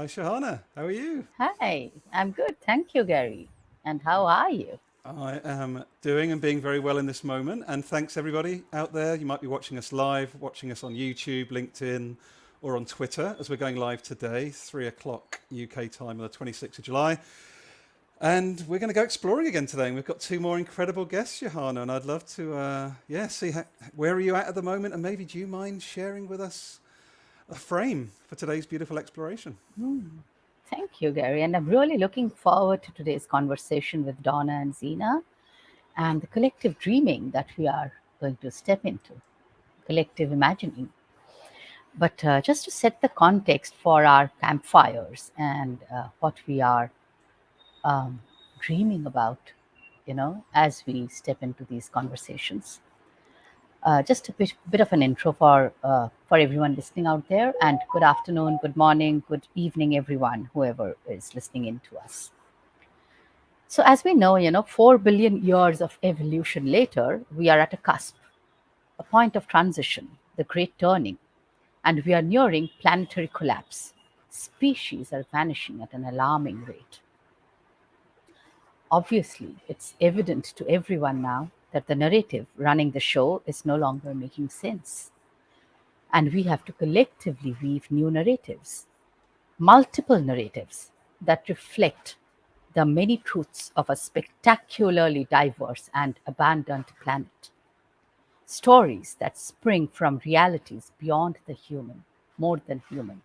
Hi, Shahana. How are you? Hi, I'm good. Thank you, Gary. And how are you? I am doing and being very well in this moment. And thanks, everybody out there. You might be watching us live, watching us on YouTube, LinkedIn, or on Twitter as we're going live today, 3 o'clock UK time on the 26th of July. And we're going to go exploring again today. And we've got two more incredible guests, Johanna. And I'd love to, see where are you at the moment? And maybe do you mind sharing with us a frame for today's beautiful exploration? Hmm. Thank you, Gary. And I'm really looking forward to today's conversation with Dawna and Zena and the collective dreaming that we are going to step into, collective imagining. But just to set the context for our campfires and what we are um, dreaming about, as we step into these conversations. Just a bit of an intro for everyone listening out there, and good afternoon, good morning, good evening, everyone, whoever is listening in to us. So, as we know, 4 billion years of evolution later, we are at a cusp, a point of transition, the great turning, and we are nearing planetary collapse. Species are vanishing at an alarming rate. Obviously, it's evident to everyone now that the narrative running the show is no longer making sense. And we have to collectively weave new narratives, multiple narratives that reflect the many truths of a spectacularly diverse and abandoned planet. Stories that spring from realities beyond the human, more than human,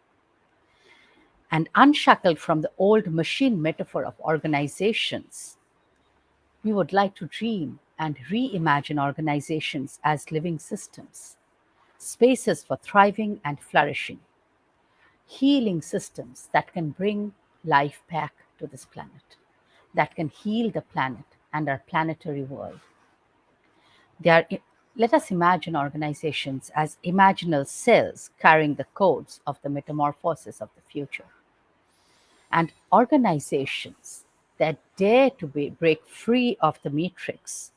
and unshackled from the old machine metaphor of organizations. We would like to dream and reimagine organizations as living systems, spaces for thriving and flourishing, healing systems that can bring life back to this planet, that can heal the planet and our planetary world. They are, let us imagine organizations as imaginal cells carrying the codes of the metamorphosis of the future. And organizations that dare to break free of the matrix,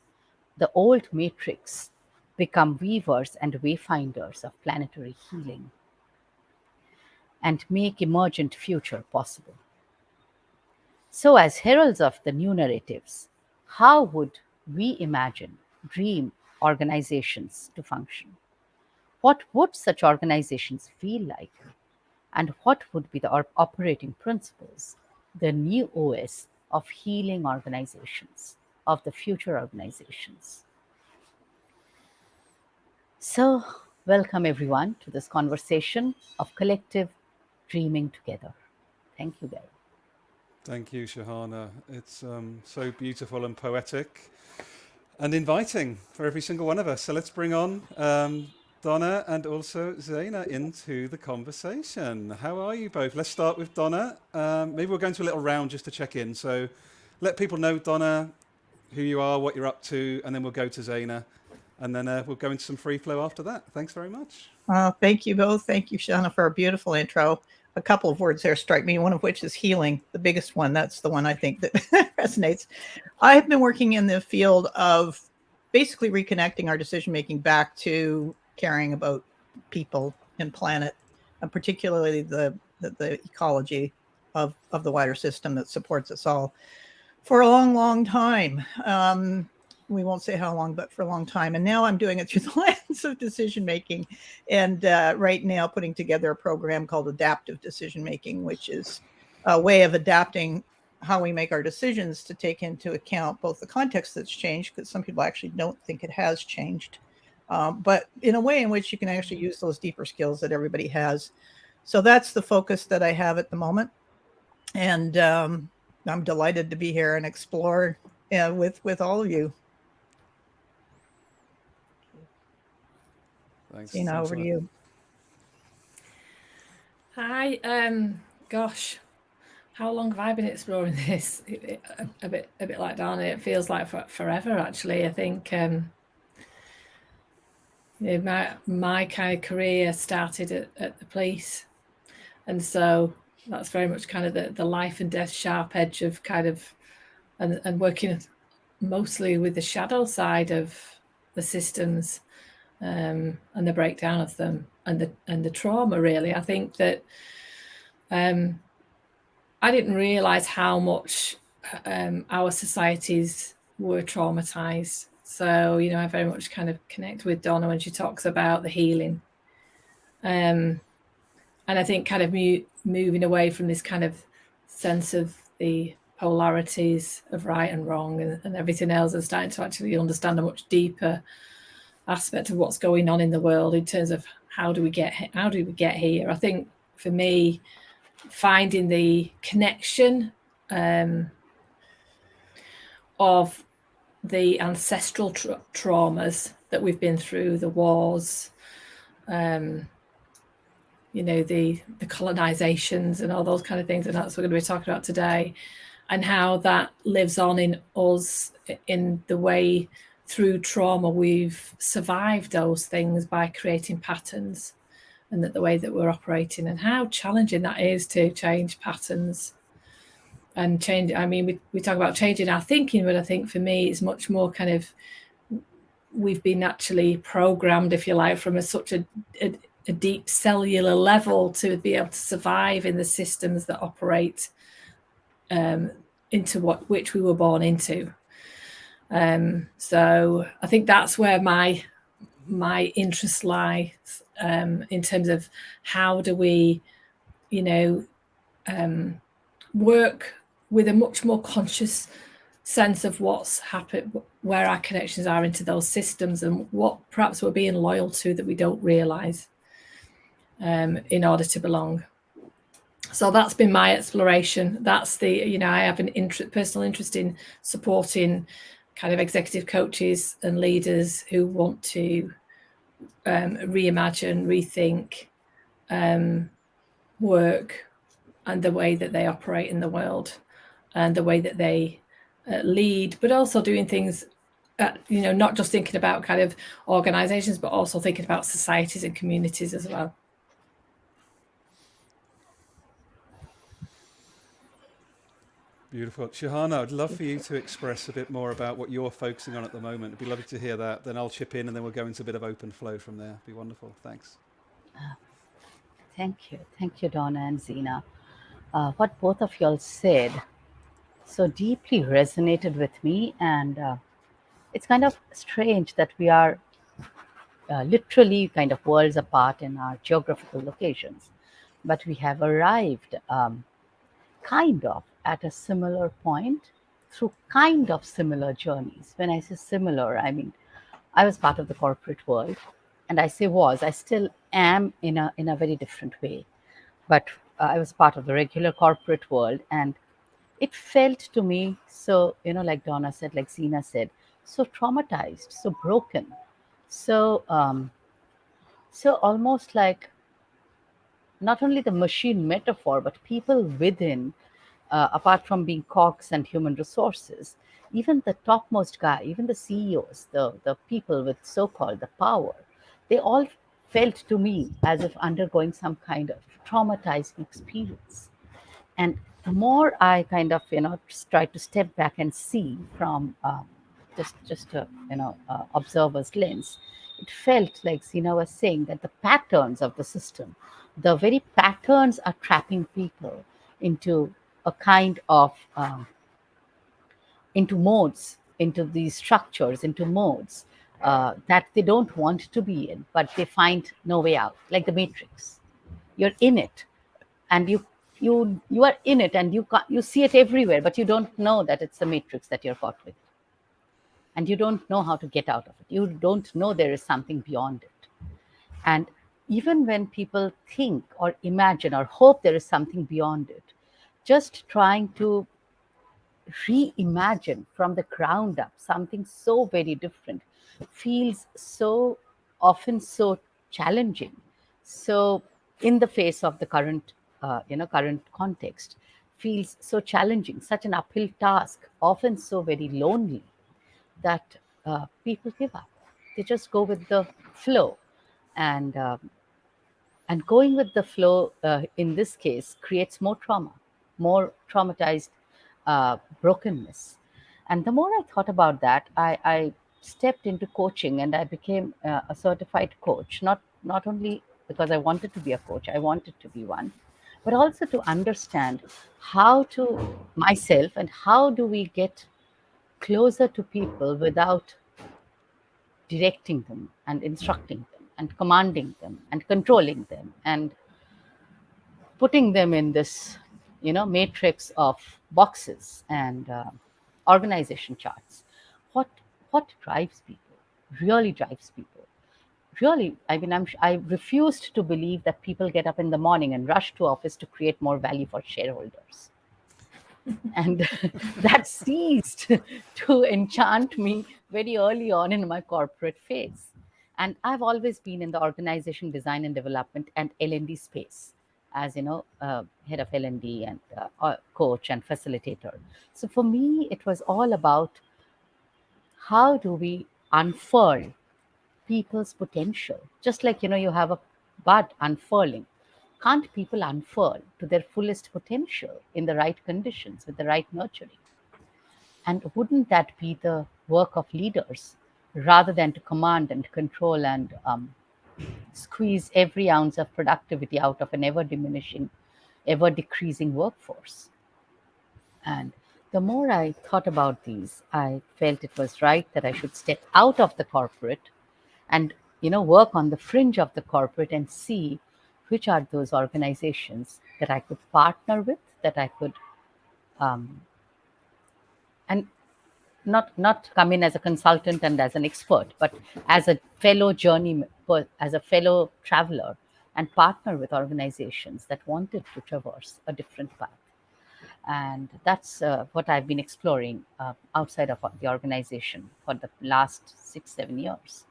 the old matrix, become weavers and wayfinders of planetary healing and make emergent future possible. So, as heralds of the new narratives, how would we imagine, dream organizations to function? What would such organizations feel like? And what would be the operating principles, the new OS of healing organizations, of the future organizations? So, welcome everyone to this conversation of collective dreaming together. Thank you, Gary. Thank you, Shahana. It's so beautiful and poetic and inviting for every single one of us. So let's bring on Donna and also Zaina into the conversation. How are you both? Let's start with Donna. Maybe we'll go into a little round just to check in. So let people know, Donna, who you are, what you're up to, and then we'll go to Zaina. And then we'll go into some free flow after that. Thanks very much. Thank you both. Thank you, Shauna, for a beautiful intro. A couple of words there strike me, one of which is healing, the biggest one. That's the one I think that resonates. I have been working in the field of basically reconnecting our decision making back to caring about people and planet, and particularly the ecology of the wider system that supports us all for a long, long time. We won't say how long, but for a long time. And now I'm doing it through the lens of decision making. And right now, putting together a program called adaptive decision making, which is a way of adapting how we make our decisions to take into account both the context that's changed, because some people actually don't think it has changed, but in a way in which you can actually use those deeper skills that everybody has. So that's the focus that I have at the moment. And I'm delighted to be here and explore with all of you. Thanks. Tina, Thanks over so to much. you. Hi. Gosh, how long have I been exploring this? A bit like Dawna. It feels like forever. Actually, I think my kind of career started at the police, and so that's very much kind of the life and death sharp edge of kind of and working mostly with the shadow side of the systems and the breakdown of them and the trauma. Really, I think that I didn't realize how much our societies were traumatized. So, you know, I very much kind of connect with Dawna when she talks about the healing. And I think kind of moving away from this kind of sense of the polarities of right and wrong and everything else, and starting to actually understand a much deeper aspect of what's going on in the world in terms of how do we get here. I think for me, finding the connection of the ancestral traumas that we've been through, the wars, you know, the colonizations and all those kind of things, and that's what we're going to be talking about today, and how that lives on in us in the way through trauma we've survived those things by creating patterns, and that the way that we're operating, and how challenging that is to change patterns and change. I mean, we talk about changing our thinking, but I think for me it's much more kind of, we've been naturally programmed, if you like, from such a deep cellular level to be able to survive in the systems that operate into which we were born into. So I think that's where my interests lie, in terms of how do we, you know, work with a much more conscious sense of what's happened, where our connections are into those systems, and what perhaps we're being loyal to that we don't realize, in order to belong. So that's been my exploration. That's the, you know, I have an personal interest in supporting kind of executive coaches and leaders who want to reimagine, rethink work and the way that they operate in the world and the way that they lead, but also doing things, you know, not just thinking about kind of organizations, but also thinking about societies and communities as well. Beautiful. Sahana, I'd love for you to express a bit more about what you're focusing on at the moment. It'd be lovely to hear that. Then I'll chip in and then we'll go into a bit of open flow from there. It'd be wonderful. Thanks. Thank you. Thank you, Dawna and Zena. What both of y'all said so deeply resonated with me, and it's kind of strange that we are literally kind of worlds apart in our geographical locations, but we have arrived kind of at a similar point through kind of similar journeys. When I say similar, I mean I was part of the corporate world, and I say was, I still am in a very different way, but I was part of the regular corporate world, and it felt to me so, you know, like Dawna said, like Zena said, so traumatized, so broken, so so almost like not only the machine metaphor, but people within, apart from being cogs and human resources, even the topmost guy, even the CEOs, the people with so-called the power, they all felt to me as if undergoing some kind of traumatizing experience. And the more I kind of, you know, try to step back and see from just a, you know, observer's lens, it felt like Zena was saying that the patterns of the system, the very patterns are trapping people into a kind of into modes, into these structures, into modes that they don't want to be in, but they find no way out, like the Matrix. You're in it, and you are in it, and you see it everywhere, but you don't know that it's the Matrix that you're caught with, and you don't know how to get out of it. You don't know there is something beyond it. And even when people think or imagine or hope there is something beyond it, just trying to reimagine from the ground up something so very different feels so often so challenging. So in the face of the current current context, feels so challenging, such an uphill task, often so very lonely, that people give up. They just go with the flow, and going with the flow in this case creates more trauma, more traumatized brokenness. And the more I thought about that, I stepped into coaching, and I became a certified coach, not only because I wanted to be a coach, I wanted to be one, but also to understand how to myself and how do we get closer to people without directing them and instructing them and commanding them and controlling them and putting them in this, matrix of boxes and organization charts. What what drives people? Really drives people. Really, I mean, I refused to believe that people get up in the morning and rush to office to create more value for shareholders. And that ceased to enchant me very early on in my corporate phase. And I've always been in the organization design and development and L&D space as head of L&D and coach and facilitator. So for me it was all about how do we unfurl people's potential, just like you have a bud unfurling. Can't people unfurl to their fullest potential in the right conditions with the right nurturing? And wouldn't that be the work of leaders rather than to command and control and squeeze every ounce of productivity out of an ever diminishing, ever decreasing workforce? And the more I thought about these, I felt it was right that I should step out of the corporate and work on the fringe of the corporate and see which are those organizations that I could partner with, that I could and not come in as a consultant and as an expert, but as a fellow journeyman, as a fellow traveler, and partner with organizations that wanted to traverse a different path. And that's what I've been exploring outside of the organization for the last 6-7 years.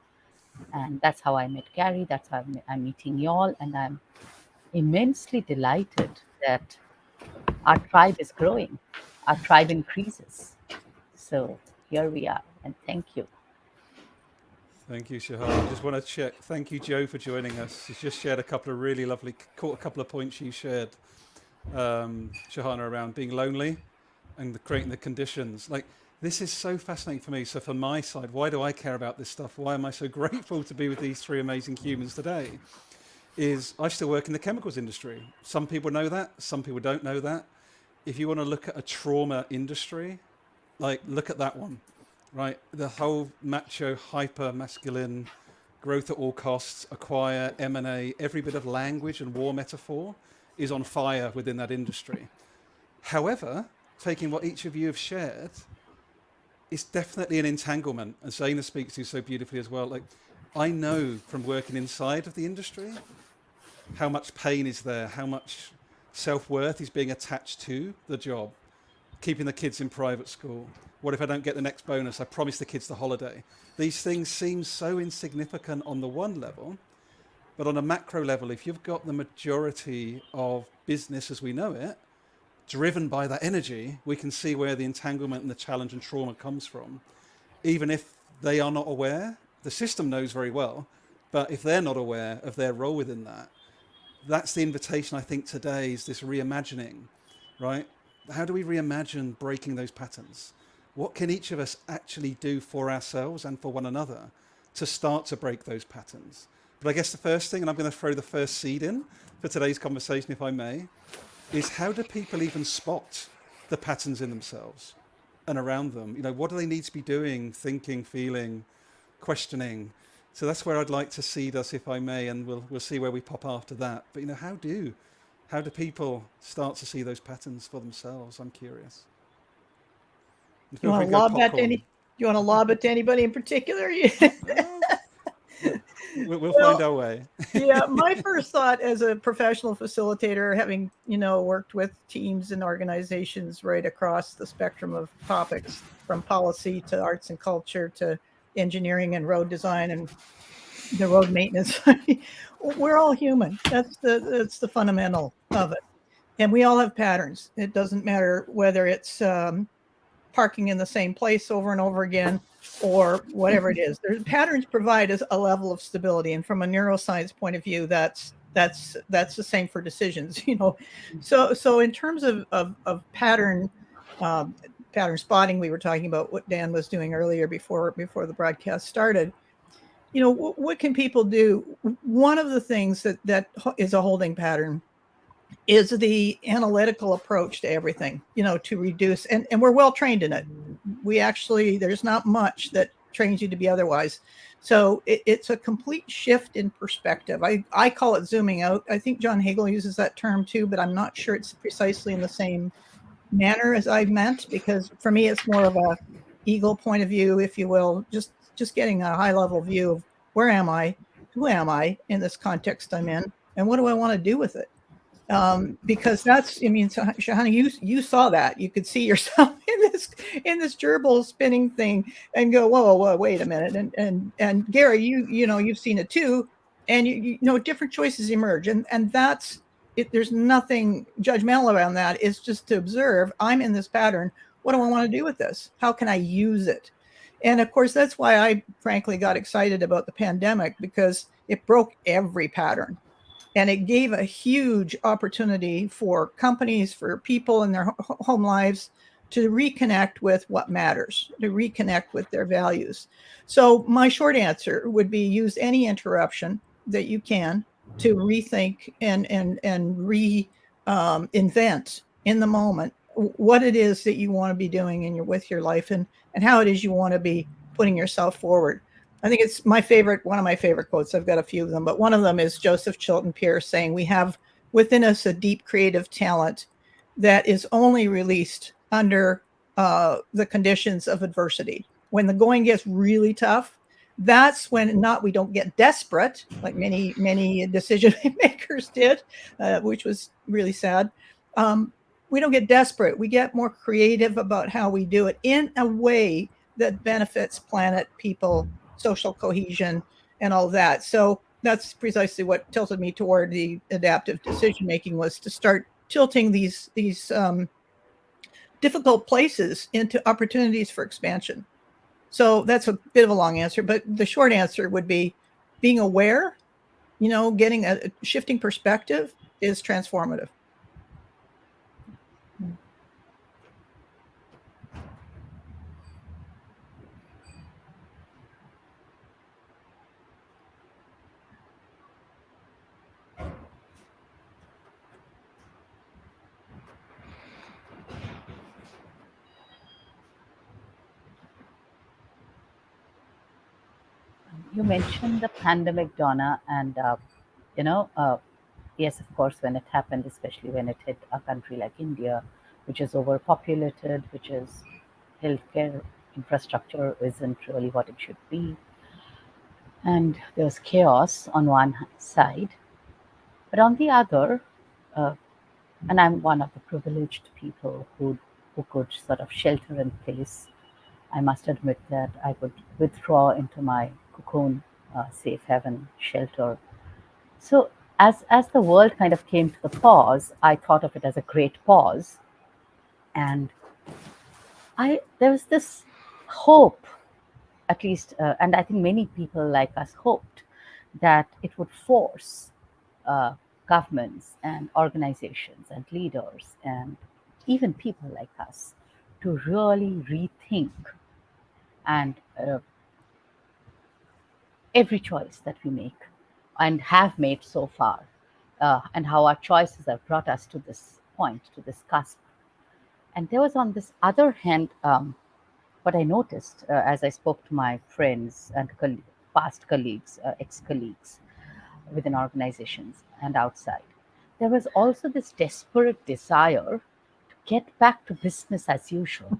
And that's how I met Gary. That's how I'm meeting y'all. And I'm immensely delighted that our tribe is growing. Our tribe increases. So here we are. And thank you. Thank you, Sahana. I just want to check. Thank you, Joe, for joining us. She's just shared a couple of really lovely, caught a couple of points you shared, Sahana, around being lonely and creating the conditions. Like, this is so fascinating for me. So from my side, why do I care about this stuff? Why am I so grateful to be with these three amazing humans today? Is I still work in the chemicals industry. Some people know that, some people don't know that. If you want to look at a trauma industry, like, look at that one, right? The whole macho, hyper masculine, growth at all costs, acquire, M&A, every bit of language and war metaphor is on fire within that industry. However, taking what each of you have shared, it's definitely an entanglement, and Sahana speaks to so beautifully as well. Like, I know from working inside of the industry how much pain is there, how much self-worth is being attached to the job. Keeping the kids in private school. What if I don't get the next bonus? I promised the kids the holiday. These things seem so insignificant on the one level, but on a macro level, if you've got the majority of business as we know it, driven by that energy, we can see where the entanglement and the challenge and trauma comes from. Even if they are not aware, the system knows very well, but if they're not aware of their role within that, that's the invitation I think today is this reimagining, right? How do we reimagine breaking those patterns? What can each of us actually do for ourselves and for one another to start to break those patterns? But I guess the first thing, and I'm going to throw the first seed in for today's conversation, if I may, is how do people even spot the patterns in themselves and around them? What do they need to be doing, thinking, feeling, questioning? So that's where I'd like to seed us, if I may, and we'll see where we pop after that. But how do people start to see those patterns for themselves? I'm curious. You want to lob that to anybody in particular? We'll find our way. Yeah, my first thought as a professional facilitator, having worked with teams and organizations right across the spectrum of topics, from policy to arts and culture to engineering and road design and the road maintenance. We're all human. That's the fundamental of it, and we all have patterns. It doesn't matter whether it's parking in the same place over and over again, or whatever it is. There's patterns provide us a level of stability, and from a neuroscience point of view, that's the same for decisions. So in terms of pattern spotting, we were talking about what Dan was doing earlier before the broadcast started. What can people do? One of the things that is a holding pattern is the analytical approach to everything, to reduce, and we're well trained in it. We actually, there's not much that trains you to be otherwise. So it's a complete shift in perspective. I call it zooming out. I think John Hagel uses that term too, but I'm not sure it's precisely in the same manner as I meant, because for me, it's more of a eagle point of view, if you will, just getting a high level view of where am I, who am I in this context I'm in, and what do I want to do with it? Because that's, Sahana, you saw that. You could see yourself in this gerbil spinning thing and go, whoa, wait a minute. And Gary, you've seen it too. And you know, different choices emerge. And that's it. There's nothing judgmental around that. It's just to observe, I'm in this pattern. What do I want to do with this? How can I use it? And of course, that's why I frankly got excited about the pandemic, because it broke every pattern. And it gave a huge opportunity for companies, for people in their home lives to reconnect with what matters, to reconnect with their values. So my short answer would be use any interruption that you can to rethink and reinvent in the moment what it is that you want to be doing with your life, and how it is you want to be putting yourself forward. I think it's one of my favorite quotes. I've got a few of them, but one of them is Joseph Chilton Pierce saying, "We have within us a deep creative talent that is only released under the conditions of adversity. When the going gets really tough, that's when we don't get desperate, like many decision makers did, which was really sad. We don't get desperate. We get more creative about how we do it in a way that benefits planet, people, social cohesion, and all that." So that's precisely what tilted me toward the adaptive decision making, was to start tilting these difficult places into opportunities for expansion. So that's a bit of a long answer, but the short answer would be being aware, getting a shifting perspective is transformative. You mentioned the pandemic, Dawna, and yes, of course, when it happened, especially when it hit a country like India, which is overpopulated, which is healthcare infrastructure isn't really what it should be, and there's chaos on one side, but on the other, uh, and I'm one of the privileged people who could sort of shelter in place. I must admit that I could withdraw into my cocoon, safe haven shelter. So as the world kind of came to the pause, I thought of it as a great pause, and there was this hope, at least, and I think many people like us hoped that it would force governments and organizations and leaders and even people like us to really rethink and every choice that we make and have made so far, and how our choices have brought us to this point, to this cusp. And there was, on this other hand, what I noticed as I spoke to my friends and past colleagues, ex-colleagues within organizations and outside, there was also this desperate desire to get back to business as usual,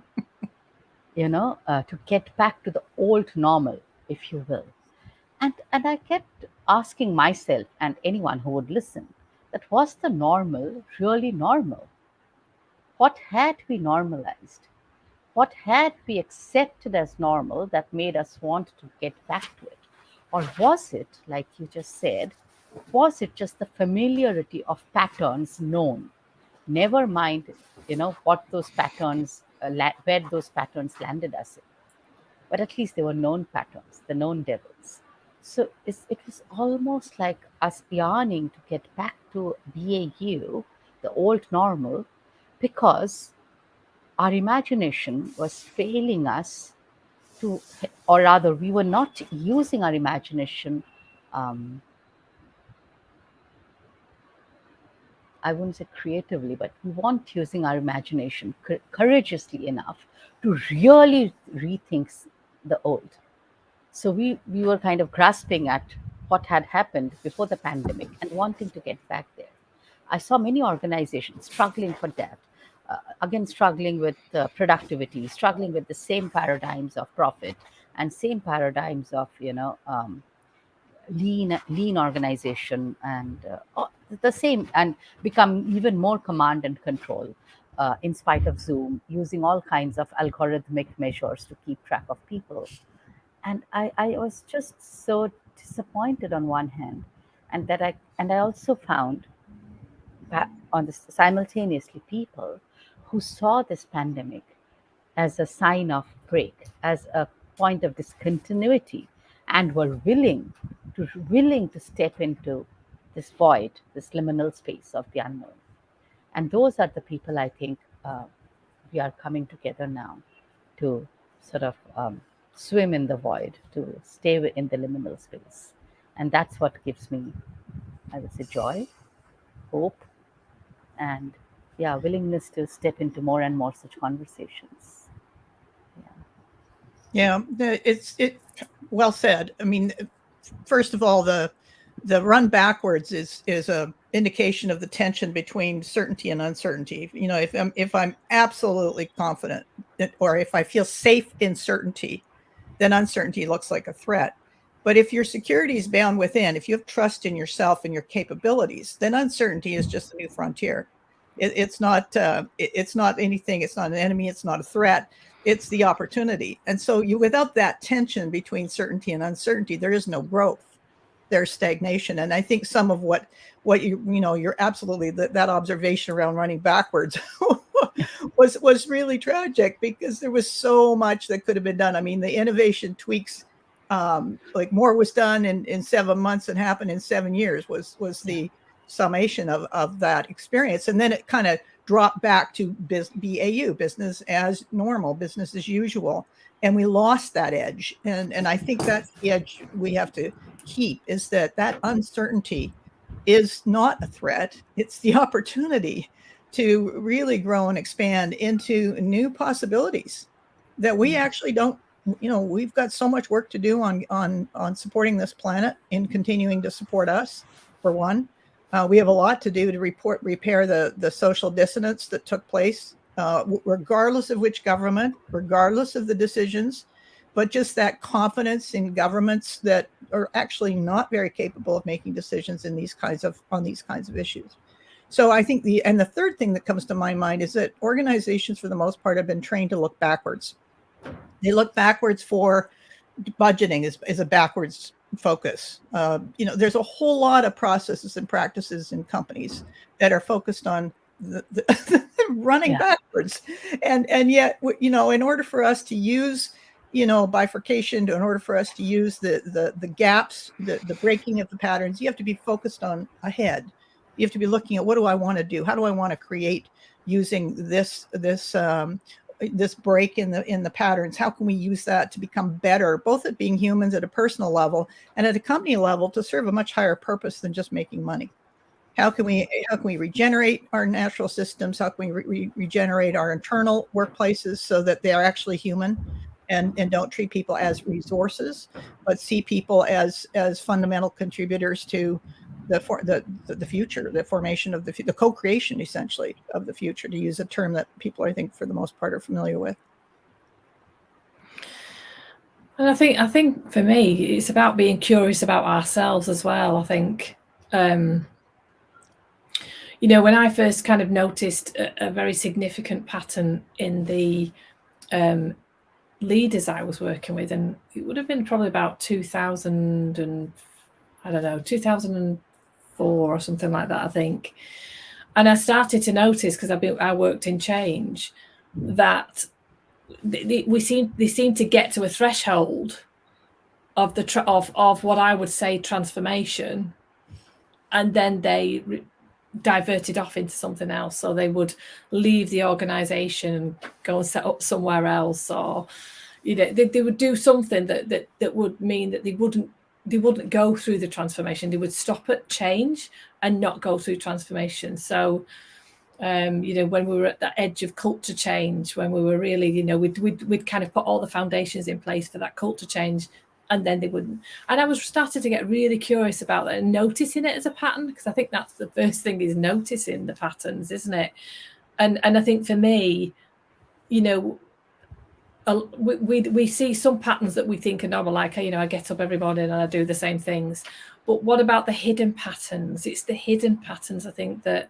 to get back to the old normal, if you will. And I kept asking myself and anyone who would listen, that was the normal really normal? What had we normalized? What had we accepted as normal that made us want to get back to it? Or was it, like you just said, was it just the familiarity of patterns known? Never mind, what those patterns, where those patterns landed us in. But at least they were known patterns, the known devils. So it was almost like us yearning to get back to BAU, the old normal, because our imagination was failing us to, or rather, we were not using our imagination I wouldn't say creatively, but we want using our imagination courageously enough to really rethink the old. So we were kind of grasping at what had happened before the pandemic and wanting to get back there. I saw many organizations struggling for that, again struggling with productivity, struggling with the same paradigms of profit and same paradigms of lean organization, and the same, and become even more command and control, in spite of Zoom, using all kinds of algorithmic measures to keep track of people. And I was just so disappointed on one hand, and I also found on this simultaneously people who saw this pandemic as a sign of break, as a point of discontinuity, and were willing to step into this void, this liminal space of the unknown. And those are the people I think we are coming together now to sort of swim in the void, to stay in the liminal space. And that's what gives me, I would say, joy, hope, and yeah, willingness to step into more and more such conversations. Yeah, it's well said. I mean, first of all, the run backwards is a indication of the tension between certainty and uncertainty. You know, if I'm absolutely confident, or if I feel safe in certainty, then uncertainty looks like a threat. But if your security is bound within, if you have trust in yourself and your capabilities, then uncertainty is just a new frontier. It's not anything. It's not an enemy. It's not a threat. It's the opportunity. And so without that tension between certainty and uncertainty, there is no growth. There's stagnation. And I think some of what you're absolutely, that observation around running backwards was really tragic, because there was so much that could have been done. I mean, the innovation tweaks, like more was done in 7 months than happened in 7 years was the summation of that experience. And then it kind of dropped back to BAU, business as normal, business as usual. And we lost that edge. And I think that's the edge we have to keep, is that uncertainty is not a threat. It's the opportunity to really grow and expand into new possibilities that we actually don't, we've got so much work to do on supporting this planet and continuing to support us, for one. We have a lot to do to repair the social dissonance that took place, regardless of which government, regardless of the decisions, but just that confidence in governments that are actually not very capable of making decisions on these kinds of issues. So I think the third thing that comes to my mind is that organizations, for the most part, have been trained to look backwards. They look backwards for budgeting is a backwards focus. There's a whole lot of processes and practices in companies that are focused on the running backwards, and yet, in order for us to use bifurcation, in order for us to use the gaps, the breaking of the patterns, you have to be focused on ahead. You have to be looking at, what do I want to do? How do I want to create using this break in the patterns? How can we use that to become better, both at being humans at a personal level and at a company level, to serve a much higher purpose than just making money? How can we regenerate our natural systems? How can we regenerate our internal workplaces so that they are actually human, and don't treat people as resources, but see people as fundamental contributors to the future, the formation of the co-creation, essentially, of the future, to use a term that people, I think, for the most part, are familiar with. And I think for me, it's about being curious about ourselves as well. I think, when I first kind of noticed a very significant pattern in the leaders I was working with, and it would have been probably about 2004 or something like that, I think. And I started to notice, because I worked in change, that they seem to get to a threshold of of what I would say transformation, and then they diverted off into something else. So they would leave the organization and go and set up somewhere else, or they would do something that would mean that they wouldn't go through the transformation. They would stop at change and not go through transformation. So, when we were at that edge of culture change, when we were really, we'd kind of put all the foundations in place for that culture change, and then they wouldn't. And I was starting to get really curious about that and noticing it as a pattern, because I think that's the first thing, is noticing the patterns, isn't it? And I think for me, we see some patterns that we think are normal, like, I get up every morning and I do the same things. But what about the hidden patterns? It's the hidden patterns, I think, that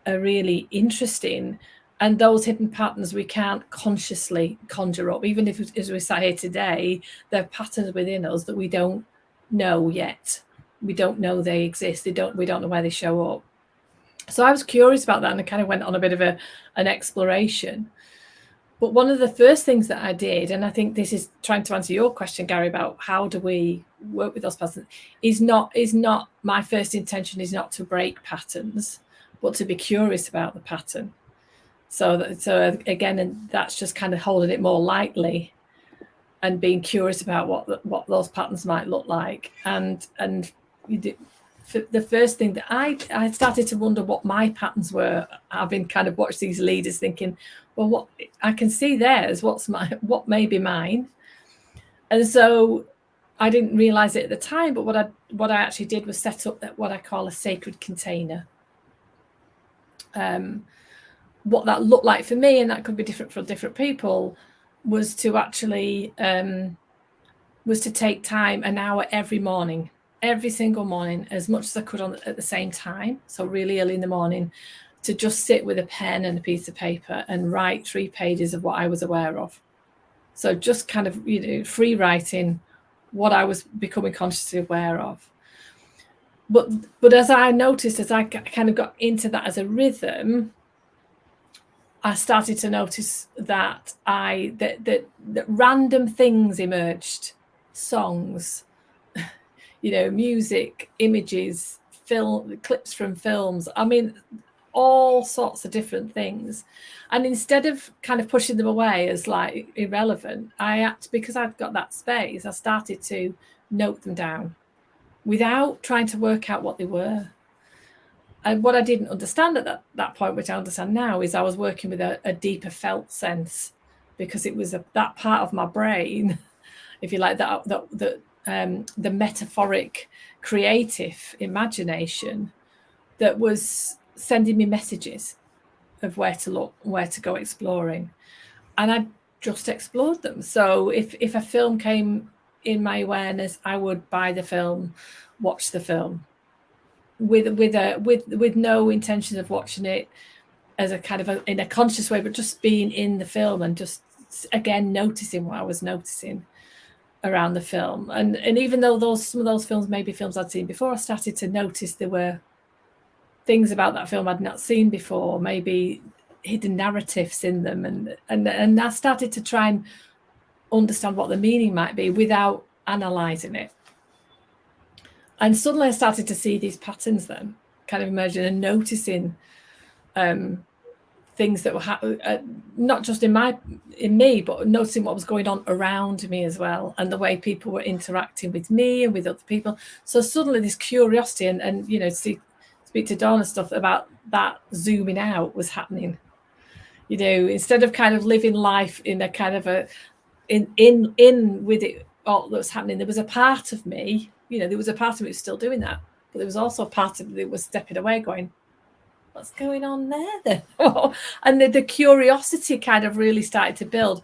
are really interesting. And those hidden patterns we can't consciously conjure up. Even if, as we sat here today, there are patterns within us that we don't know yet. We don't know they exist. We don't know where they show up. So I was curious about that, and I kind of went on a bit of an exploration. But one of the first things that I did, and I think this is trying to answer your question, Gary, about how do we work with those patterns, is not my first intention is not to break patterns, but to be curious about the pattern. So again, and that's just kind of holding it more lightly and being curious about what those patterns might look like. And the first thing that I started to wonder what my patterns were, having kind of watched these leaders, thinking, well, what I can see theirs, what may be mine. And so I didn't realize it at the time, but what I actually did was set up what I call a sacred container. What that looked like for me, and that could be different for different people, was to actually was to take time, an hour every morning, every single morning, as much as I could at the same time. So really early in the morning, to just sit with a pen and a piece of paper and write 3 pages of what I was aware of. So just kind of, free writing what I was becoming consciously aware of. But as I noticed, as I kind of got into that as a rhythm, I started to notice that that random things emerged, songs, music, images, clips from films. I mean, all sorts of different things. And instead of kind of pushing them away as like irrelevant, because I've got that space, I started to note them down without trying to work out what they were. And what I didn't understand at that point, which I understand now, is I was working with a deeper felt sense, because it was that part of my brain, if you like, the metaphoric, creative imagination that was sending me messages of where to look, where to go exploring. And I just explored them. So if a film came in my awareness, I would buy the film, watch the film, with no intention of watching it as a kind of in a conscious way, but just being in the film and just again noticing what I was noticing around the film. And even though some of those films may be films I'd seen before, I started to notice there were things about that film I'd not seen before, maybe hidden narratives in them, and I started to try and understand what the meaning might be without analysing it. And suddenly I started to see these patterns then kind of emerging, and noticing things that were not just in me, but noticing what was going on around me as well, and the way people were interacting with me and with other people. So suddenly this curiosity and speak to Dawna stuff about that zooming out was happening. Instead of kind of living life in a kind of in with it all that was happening, there was a part of me, there was a part of me that was still doing that, but there was also a part of me that was stepping away, going, what's going on there then? And the curiosity kind of really started to build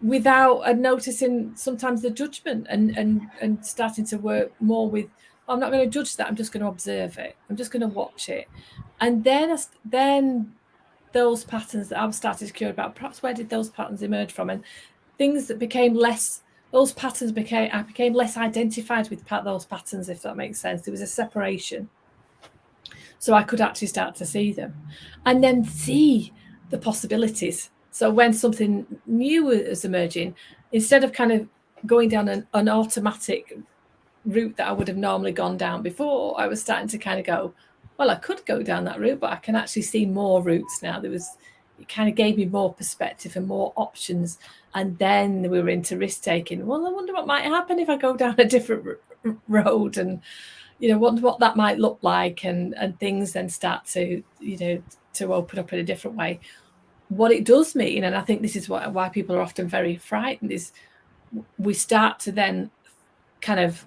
without noticing sometimes the judgment, and starting to work more with, I'm not going to judge that, I'm just going to observe it, I'm just going to watch it. And then those patterns that I was starting to curious about, perhaps where did those patterns emerge from? And things that became less, those patterns I became less identified with those patterns, if that makes sense. There was a separation. So I could actually start to see them and then see the possibilities. So when something new was emerging, instead of kind of going down an automatic route that I would have normally gone down before, I was starting to kind of go, well, I could go down that route, but I can actually see more routes now. It kind of gave me more perspective and more options. And then we were into risk taking. Well, I wonder what might happen if I go down a different road. And what that might look like, and things then start to, to open up in a different way. What it does mean, and I think this is why people are often very frightened, is we start to then kind of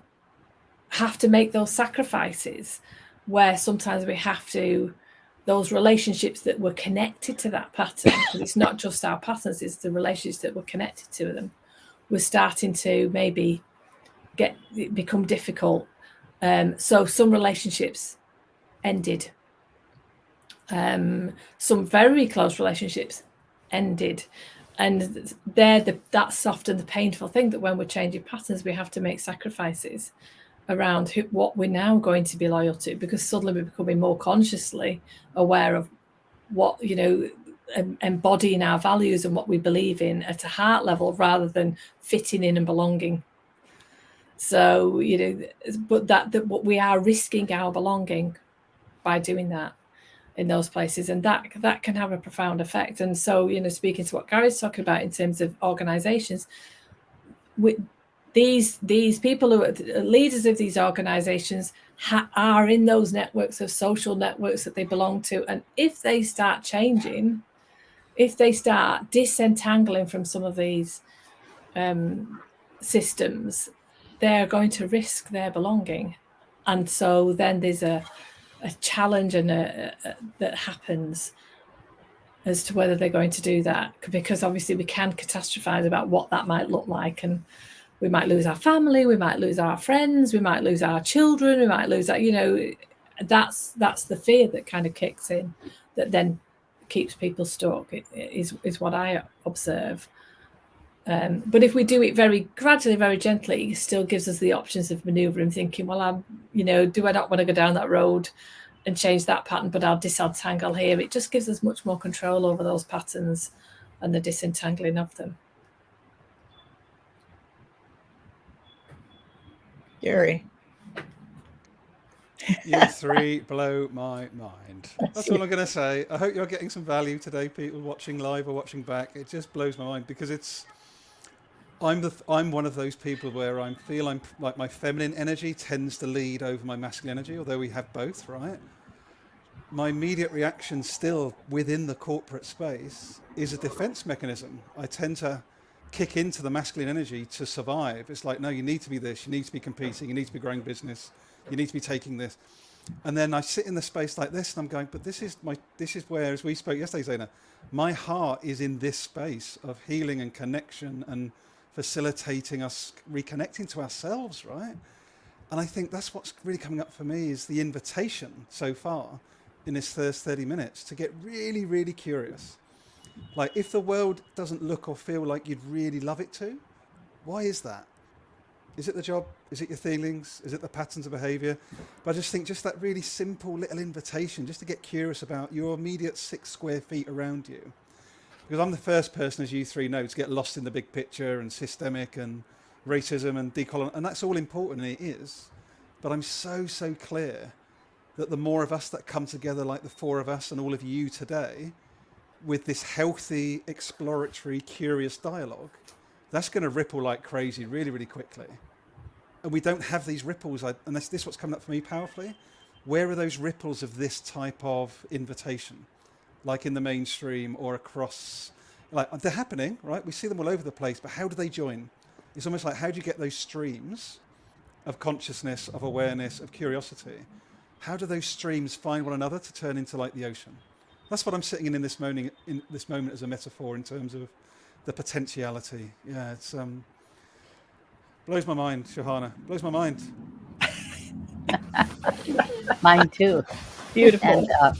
have to make those sacrifices, where sometimes we have to, those relationships that were connected to that pattern, because it's not just our patterns, it's the relationships that were connected to them, we're starting to maybe become difficult. So some relationships ended. Some very close relationships ended. And that's often the painful thing, that when we're changing patterns, we have to make sacrifices around what we're now going to be loyal to, because suddenly we're becoming more consciously aware of what, embodying our values and what we believe in at a heart level, rather than fitting in and belonging. So, but that what we are risking our belonging by doing that in those places, and that can have a profound effect. And so, speaking to what Gary's talking about in terms of organizations, these people who are leaders of these organizations are in those networks, of social networks that they belong to, and if they start changing, if they start disentangling from some of these systems, they're going to risk their belonging. And so then there's a challenge and that happens as to whether they're going to do that, because obviously we can catastrophize about what that might look like, and we might lose our family, we might lose our friends, we might lose our children, we might lose that, that's the fear that kind of kicks in, that then keeps people stuck, is what I observe. But if we do it very gradually, very gently, it still gives us the options of manoeuvring, thinking, well, do I not want to go down that road and change that pattern, but I'll disentangle here. It just gives us much more control over those patterns and the disentangling of them. Gary. You three blow my mind. That's all I'm going to say. I hope you're getting some value today, people watching live or watching back. It just blows my mind, because I'm one of those people where I'm like my feminine energy tends to lead over my masculine energy, although we have both, right? My immediate reaction still within the corporate space is a defense mechanism. I tend to kick into the masculine energy to survive. It's like, no, you need to be this, you need to be competing, you need to be growing business, you need to be taking this. And then I sit in the space like this and I'm going, but this is where, as we spoke yesterday, Zana, my heart is in this space of healing and connection and facilitating us reconnecting to ourselves, right? And I think that's what's really coming up for me, is the invitation so far in this first 30 minutes to get really, really curious. Like, if the world doesn't look or feel like you'd really love it to, why is that? Is it the job? Is it your feelings? Is it the patterns of behavior? But I just think just that really simple little invitation, just to get curious about your immediate 6 square feet around you. Because I'm the first person, as you three know, to get lost in the big picture and systemic and racism and decolonizing, and that's all important, and it is. But I'm so clear that the more of us that come together, like the 4 of us and all of you today, with this healthy, exploratory, curious dialogue, that's going to ripple like crazy really, really quickly. And we don't have these ripples, and this is what's coming up for me powerfully. Where are those ripples of this type of invitation? Like in the mainstream or across, like they're happening, right? We see them all over the place, but how do they join? It's almost like, how do you get those streams of consciousness, of awareness, of curiosity? How do those streams find one another to turn into like the ocean? That's what I'm sitting in this moment as a metaphor in terms of the potentiality. Yeah, it's blows my mind, Sahana. Blows my mind. Mine too. Beautiful. And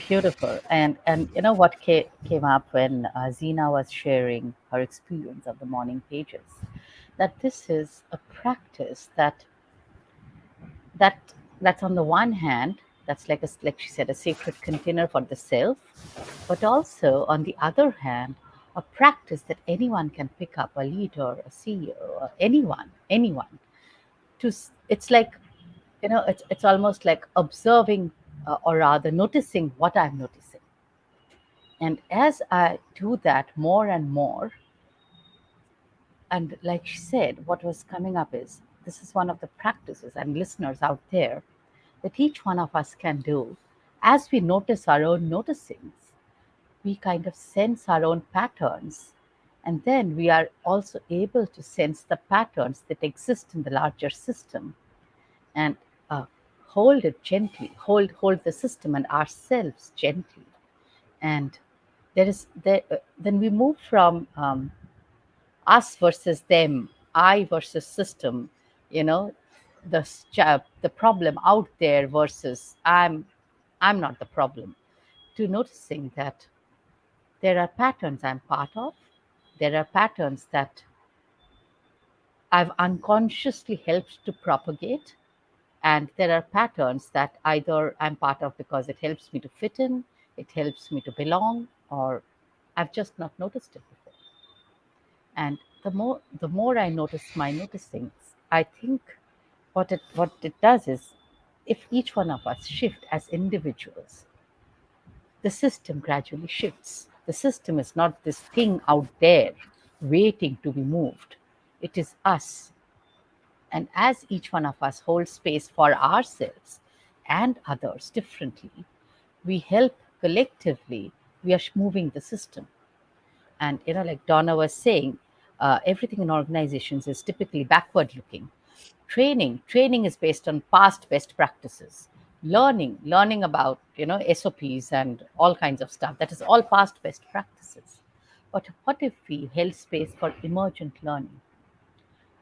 beautiful. And what came up when Zina was sharing her experience of the morning pages, that this is a practice that's on the one hand, that's like she said, a sacred container for the self, but also on the other hand, a practice that anyone can pick up, a leader, a CEO, or anyone. It's like, it's almost like observing, or rather noticing what I'm noticing. And as I do that more and more, and like she said, what was coming up is this is one of the practices, and listeners out there, that each one of us can do as we notice our own noticings. We kind of sense our own patterns, and then we are also able to sense the patterns that exist in the larger system, and hold it gently, hold the system and ourselves gently. And then we move from us versus them, I versus system, you know, the problem out there versus I'm not the problem, to noticing that there are patterns I'm part of, there are patterns that I've unconsciously helped to propagate, and there are patterns that either I'm part of because it helps me to fit in, it helps me to belong, or I've just not noticed it before. And the more I notice my noticings, I think what it does is, if each one of us shift as individuals, the system gradually shifts. The system is not this thing out there waiting to be moved. It is us. And as each one of us holds space for ourselves and others differently, we help collectively, we are moving the system. And, like Dawna was saying, everything in organizations is typically backward looking. Training is based on past best practices. Learning about, SOPs and all kinds of stuff. That is all past best practices. But what if we held space for emergent learning?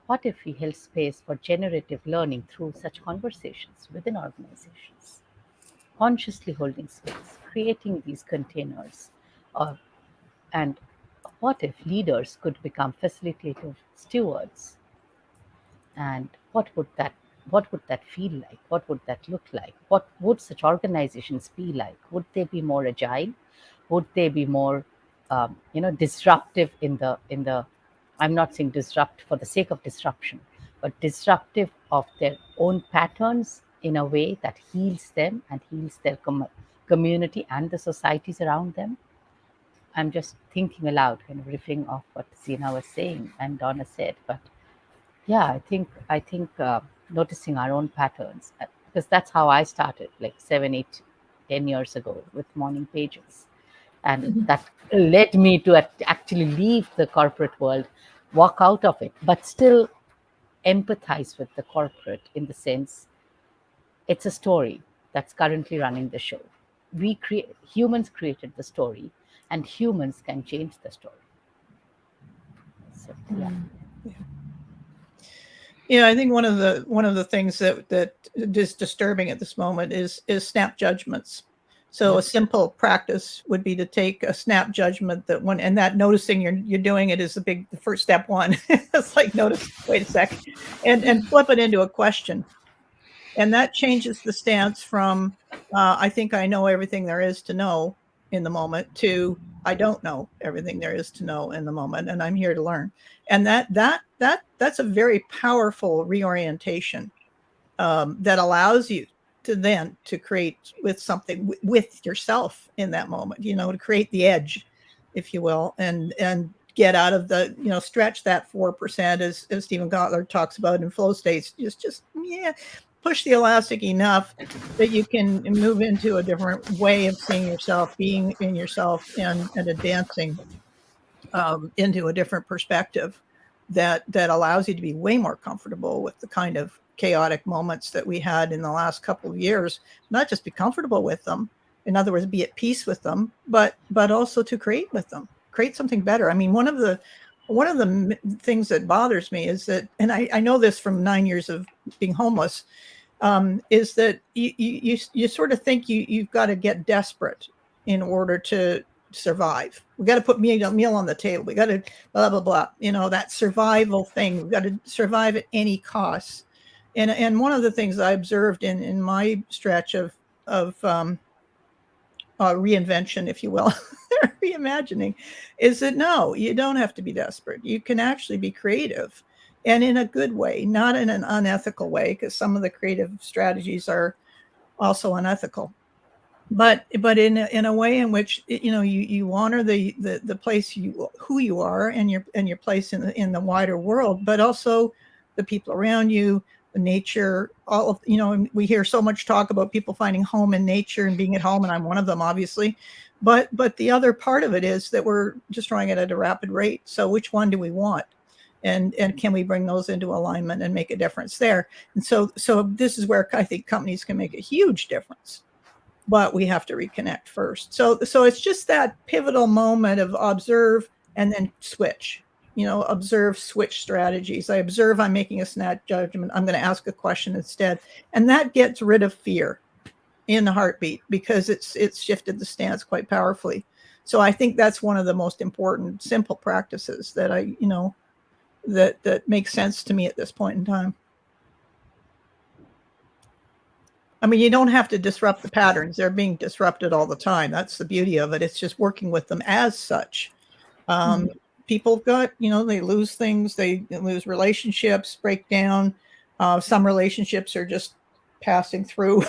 What if we held space for generative learning through such conversations within organizations? Consciously holding space, creating these containers. And what if leaders could become facilitative stewards? And what would that feel like? What would that look like? What would such organizations be like? Would they be more agile? Would they be more disruptive in the I'm not saying disrupt for the sake of disruption, but disruptive of their own patterns in a way that heals them and heals their community and the societies around them? I'm just thinking aloud, kind of riffing off what Zina was saying and Dawna said. But yeah, I think noticing our own patterns, because that's how I started, like 7, 8, 10 years ago with morning pages, and that led me to actually leave the corporate world, walk out of it, but still empathize with the corporate in the sense it's a story that's currently running the show. Humans created the story, and humans can change the story. So yeah. Yeah, I think one of the things that is disturbing at this moment is snap judgments. So a simple practice would be to take a snap judgment and that noticing you're doing it is the first step one. It's like, notice, wait a sec, and flip it into a question. And that changes the stance from I think I know everything there is to know in the moment to I don't know everything there is to know in the moment, and I'm here to learn. And that's a very powerful reorientation that allows you to create with something with yourself in that moment, to create the edge, if you will, and get out of the, stretch that 4%, as Stephen Kotler talks about in flow states. Just push the elastic enough that you can move into a different way of seeing yourself, being in yourself, and advancing into a different perspective that allows you to be way more comfortable with the kind of chaotic moments that we had in the last couple of years. Not just be comfortable with them, in other words, be at peace with them, but also to create with them, create something better. I mean, one of the things that bothers me is that, and I know this from 9 years of being homeless, is that you sort of think you've got to get desperate in order to survive. We got to put meal on the table. We got to blah blah blah. That survival thing. We got to survive at any cost. And one of the things I observed in my stretch of reinvention, if you will, reimagining, is that no, you don't have to be desperate. You can actually be creative, and in a good way, not in an unethical way, because some of the creative strategies are also unethical. But in a way in which you honor the place who you are and your place in the wider world, but also the people around you, the nature, all of, and we hear so much talk about people finding home in nature and being at home, and I'm one of them, obviously. But the other part of it is that we're destroying it at a rapid rate. So which one do we want? And can we bring those into alignment and make a difference there? And so this is where I think companies can make a huge difference. But we have to reconnect first. So it's just that pivotal moment of observe and then switch. Observe, switch strategies. I observe I'm making a snap judgment. I'm going to ask a question instead. And that gets rid of fear in the heartbeat, because it's shifted the stance quite powerfully. So I think that's one of the most important simple practices that that makes sense to me at this point in time. I mean, you don't have to disrupt the patterns. They're being disrupted all the time. That's the beauty of it. It's just working with them as such. People got, they lose things. They lose relationships, break down. Some relationships are just passing through.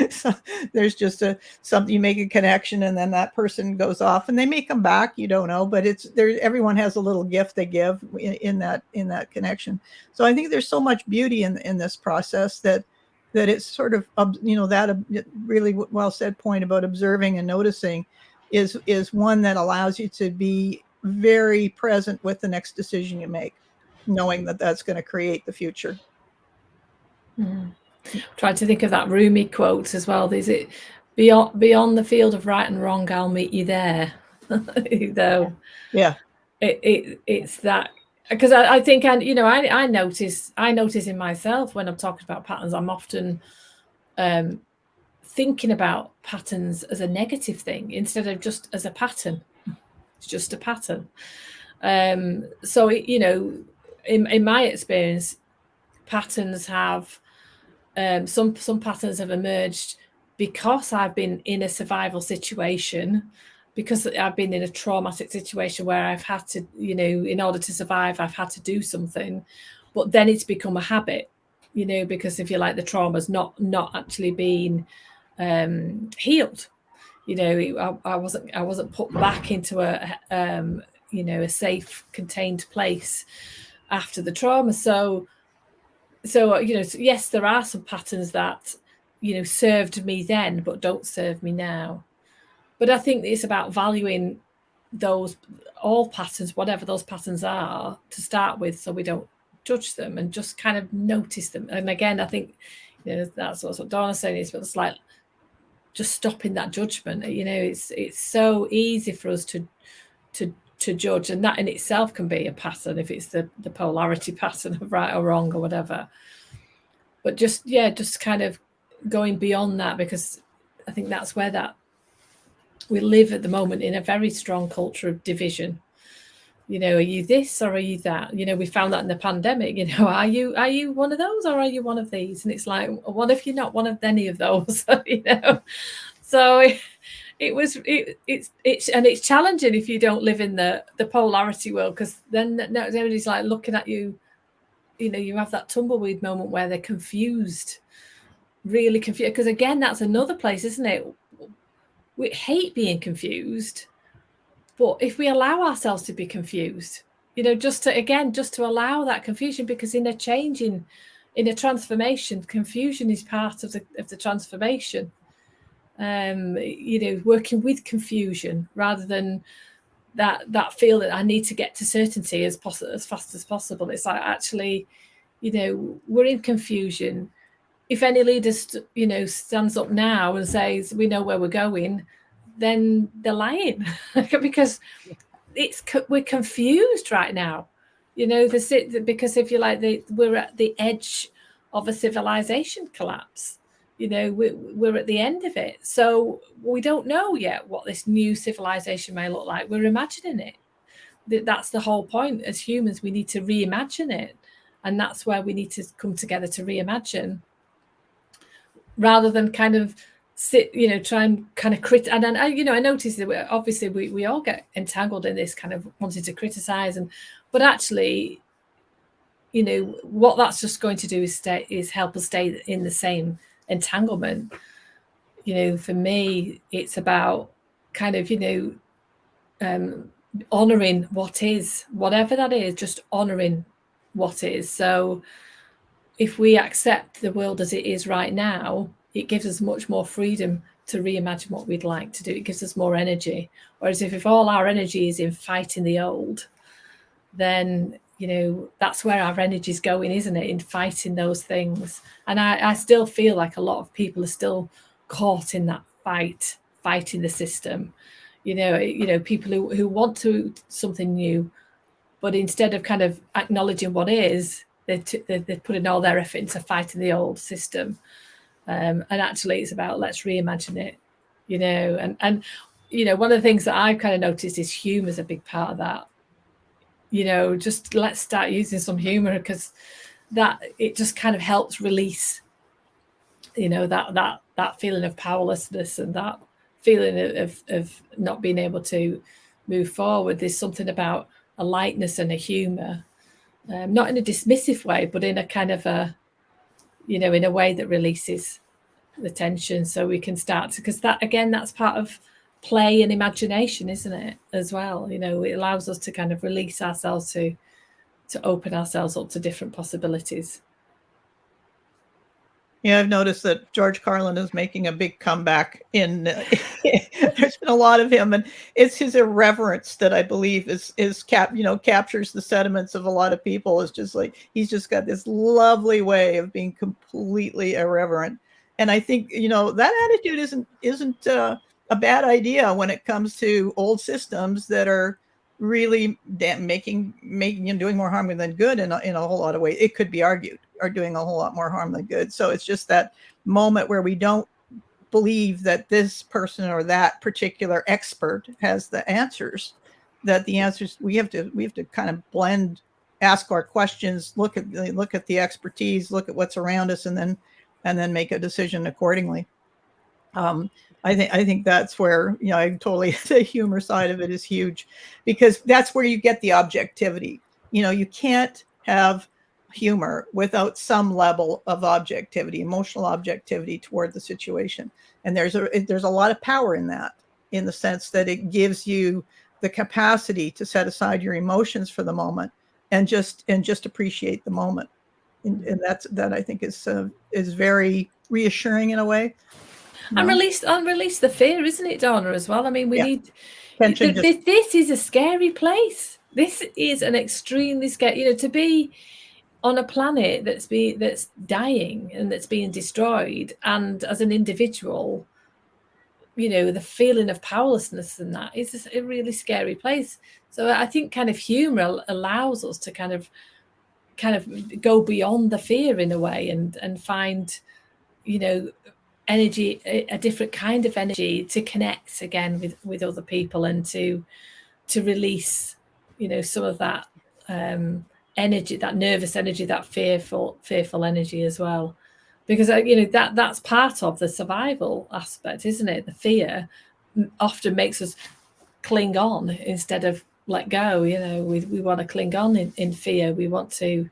So there's just something, you make a connection and then that person goes off and they may come back, you don't know, but it's there. Everyone has a little gift they give in that connection. So I think there's so much beauty in this process that it's sort of, that really well said point about observing and noticing is one that allows you to be very present with the next decision you make, knowing that that's going to create the future. Trying to think of that Rumi quote as well. Is it beyond the field of right and wrong, I'll meet you there? Yeah. It's that, because I think, and I notice in myself when I'm talking about patterns, I'm often thinking about patterns as a negative thing instead of just as a pattern. It's just a pattern. So in my experience, patterns have some patterns have emerged because I've been in a survival situation, because I've been in a traumatic situation where I've had to, in order to survive, I've had to do something, but then it's become a habit, because if you like, the trauma's not actually been healed. I wasn't put back into a safe, contained place after the trauma. So yes, there are some patterns that, served me then, but don't serve me now. But I think it's about valuing all patterns, whatever those patterns are, to start with, so we don't judge them and just kind of notice them. And again, I think, that's what Dawna's saying, is it's like just stopping that judgment. It's so easy for us to judge, and that in itself can be a pattern if it's the polarity pattern of right or wrong or whatever. But just kind of going beyond that, because I think that's where we live at the moment, in a very strong culture of division. Are you this or are you that? We found that in the pandemic. Are you one of those or are you one of these? And it's like, what if you're not one of any of those? So it's challenging if you don't live in the polarity world, because then everybody's like looking at you. You have that tumbleweed moment where they're confused, really confused. Because again, that's another place, isn't it? We hate being confused, but if we allow ourselves to be confused, just to allow that confusion, because in a change, in a transformation, confusion is part of the transformation. Working with confusion rather than that feel that I need to get to certainty as fast as possible. It's like, actually, we're in confusion. If any leader stands up now and says we know where we're going, then they're lying because we're confused right now. Because if you like, we're at the edge of a civilization collapse. We're at the end of it. So we don't know yet what this new civilization may look like. We're imagining it. That's the whole point. As humans, we need to reimagine it. And that's where we need to come together to reimagine, rather than kind of try and kind of criticize. And I noticed that obviously we all get entangled in this kind of wanting to criticize, but actually, what that's just going to do is help us stay in the same entanglement. For me, it's about kind of honoring what is, whatever that is, just honoring what is. So if we accept the world as it is right now, it gives us much more freedom to reimagine what we'd like to do. It gives us more energy. Whereas if all our energy is in fighting the old, then, you know, that's where our energy is going, isn't it? In fighting those things. And I still feel like a lot of people are still caught in that fighting the system. You know, people who want to something new, but instead of kind of acknowledging what is, they're putting all their effort into fighting the old system. And actually it's about, let's reimagine it, you know. And you know, one of the things that I've kind of noticed is humor is a big part of that. You know, just let's start using some humor, because that it just kind of helps release, you know, that feeling of powerlessness and that feeling of not being able to move forward. There's something about a lightness and a humor, not in a dismissive way, but in a kind of a, you know, in a way that releases the tension, so we can start to, because that, again, that's part of play and imagination, isn't it, as well? You know, it allows us to kind of release ourselves, to open ourselves up to different possibilities. Yeah, I've noticed that George Carlin is making a big comeback in there's been a lot of him, and it's his irreverence that I believe captures the sentiments of a lot of people. It's just like, he's just got this lovely way of being completely irreverent. And I think, you know, that attitude isn't a bad idea when it comes to old systems that are really making and doing more harm than good in a whole lot of ways. It could be argued are doing a whole lot more harm than good. So it's just that moment where we don't believe that this person or that particular expert has the answers, that the answers, we have to kind of blend, ask our questions, look at the expertise, look at what's around us, and then make a decision accordingly. I think that's where, you know, I totally, the humor side of it is huge, because that's where you get the objectivity. You know, you can't have humor without some level of objectivity, emotional objectivity toward the situation. And there's a lot of power in that, in the sense that it gives you the capacity to set aside your emotions for the moment and just appreciate the moment. And that I think is very reassuring in a way. And release the fear, isn't it, Dawna, as well? I mean, we need tension. This is a scary place. This is an extremely scary, you know, to be on a planet that's dying and that's being destroyed, and as an individual, you know, the feeling of powerlessness and that is a really scary place. So I think kind of humor allows us to kind of go beyond the fear in a way, and find, you know, energy, a different kind of energy, to connect again with other people, and to release, you know, some of that energy, that nervous energy, that fearful energy as well. Because you know, that's part of the survival aspect, isn't it? The fear often makes us cling on instead of let go. You know, we want to cling on in fear. We want to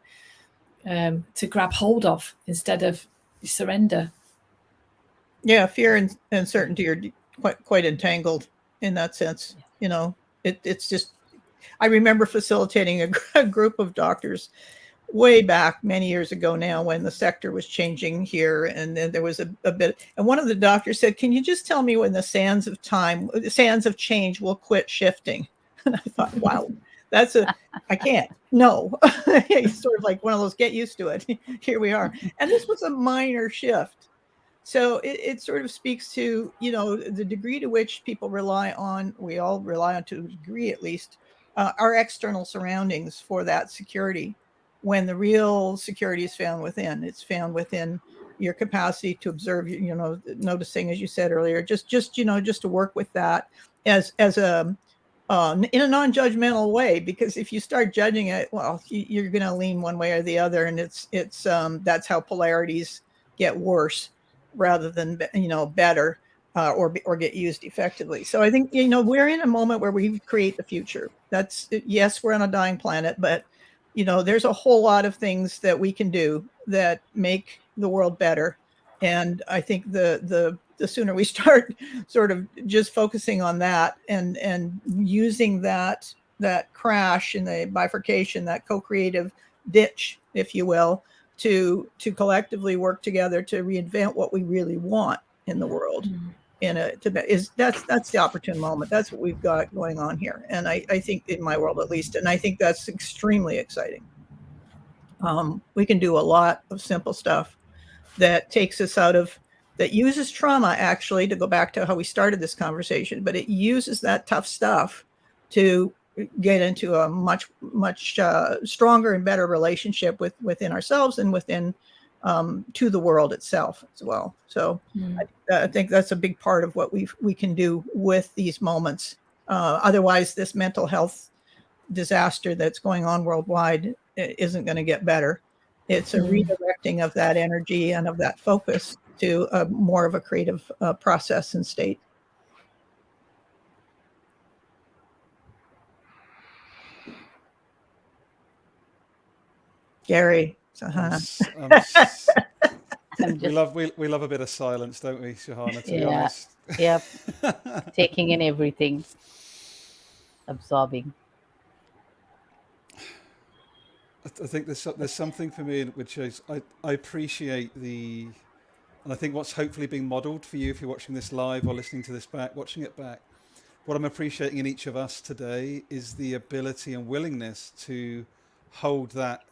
grab hold of instead of surrender. Yeah, fear and uncertainty are quite entangled in that sense. You know, it's just, I remember facilitating a group of doctors way back many years ago now, when the sector was changing here, and then there was a bit, and one of the doctors said, "Can you just tell me when the sands of change will quit shifting?" And I thought, wow, I can't. No. It's sort of like one of those, get used to it. Here we are. And this was a minor shift. So it sort of speaks to, you know, the degree to which people we all rely on, to a degree at least, our external surroundings for that security, when the real security is found within. It's found within your capacity to observe, you know, noticing, as you said earlier, just you know, just to work with that as a in a non-judgmental way, because if you start judging it, well, you're going to lean one way or the other, and it's that's how polarities get worse rather than, you know, better, or get used effectively. So I think, you know, we're in a moment where we create the future. That's, yes, we're on a dying planet, but, you know, there's a whole lot of things that we can do that make the world better. And I think the sooner we start sort of just focusing on that, and using that crash and the bifurcation, that co-creative ditch, if you will, to collectively work together to reinvent what we really want in the world. That's the opportune moment. That's what we've got going on here, and I think in my world at least, and I think that's extremely exciting. We can do a lot of simple stuff that takes us out of, that uses trauma, actually, to go back to how we started this conversation, but it uses that tough stuff to get into a much stronger and better relationship within ourselves and within to the world itself as well. So I think that's a big part of what we can do with these moments. Otherwise, this mental health disaster that's going on worldwide isn't going to get better. It's a redirecting of that energy and of that focus to more of a creative process and state. Gary, Sahana. We love a bit of silence, don't we, Sahana, to be honest? Yep. Taking in everything, absorbing. I think there's something for me which is I appreciate and I think what's hopefully being modelled for you if you're watching this live or listening to this back, watching it back, what I'm appreciating in each of us today is the ability and willingness to hold that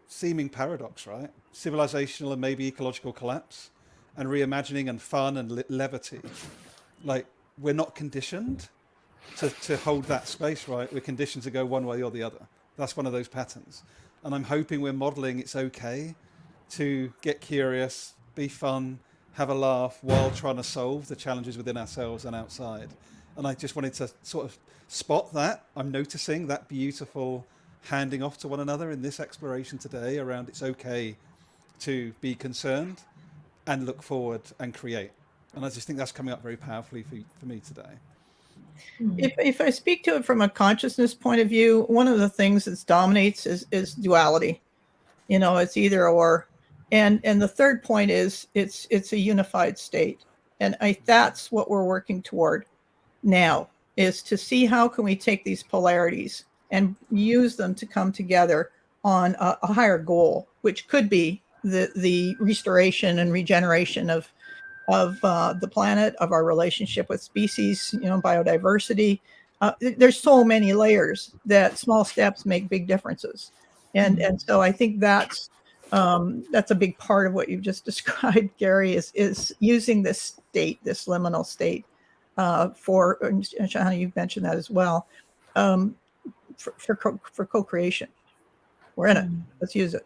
seeming paradox, right? Civilizational and maybe ecological collapse, and reimagining and fun and levity. Like, we're not conditioned to hold that space, right? We're conditioned to go one way or the other. That's one of those patterns. And I'm hoping we're modeling it's okay to get curious, be fun, have a laugh while trying to solve the challenges within ourselves and outside. And I just wanted to sort of spot that. I'm noticing that beautiful handing off to one another in this exploration today around it's okay to be concerned and look forward and create. And I just think that's coming up very powerfully for me today. If I speak to it from a consciousness point of view, one of the things that dominates is duality. It's either or. And the third point is it's a unified state. And that's what we're working toward now, is to see how can we take these polarities and use them to come together on a higher goal, which could be the restoration and regeneration of the planet, of our relationship with species, biodiversity. There's so many layers that small steps make big differences. And so I think that's a big part of what you've just described, Gary, is using this state, this liminal state, for, and Sahana, you've mentioned that as well, for co-creation. We're in it. Let's use it.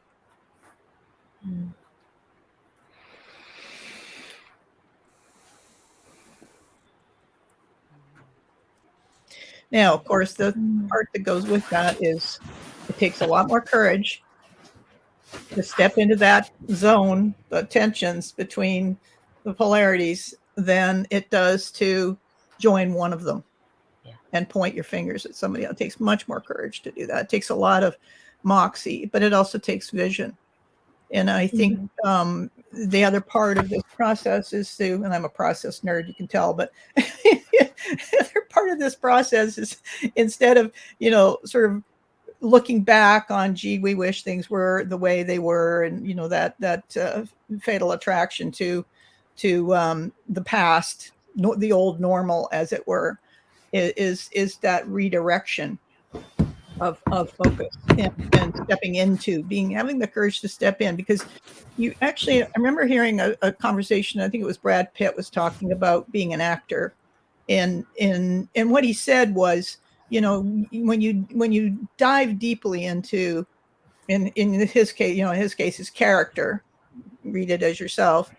Now, of course, the part that goes with that is it takes a lot more courage to step into that zone, the tensions between the polarities, than it does to join one of them and point your fingers at somebody else. It takes much more courage to do that. It takes a lot of moxie, but it also takes vision. And I think the other part of this process is to, and I'm a process nerd, you can tell, but the other part of this process is, instead of, sort of looking back on, gee, we wish things were the way they were, and, that fatal attraction to the past, the old normal, as it were, is that redirection of focus and stepping into having the courage to step in. Because I remember hearing a conversation, I think it was Brad Pitt was talking about being an actor, and what he said was, when you dive deeply into, in his case, his character, read it as yourself,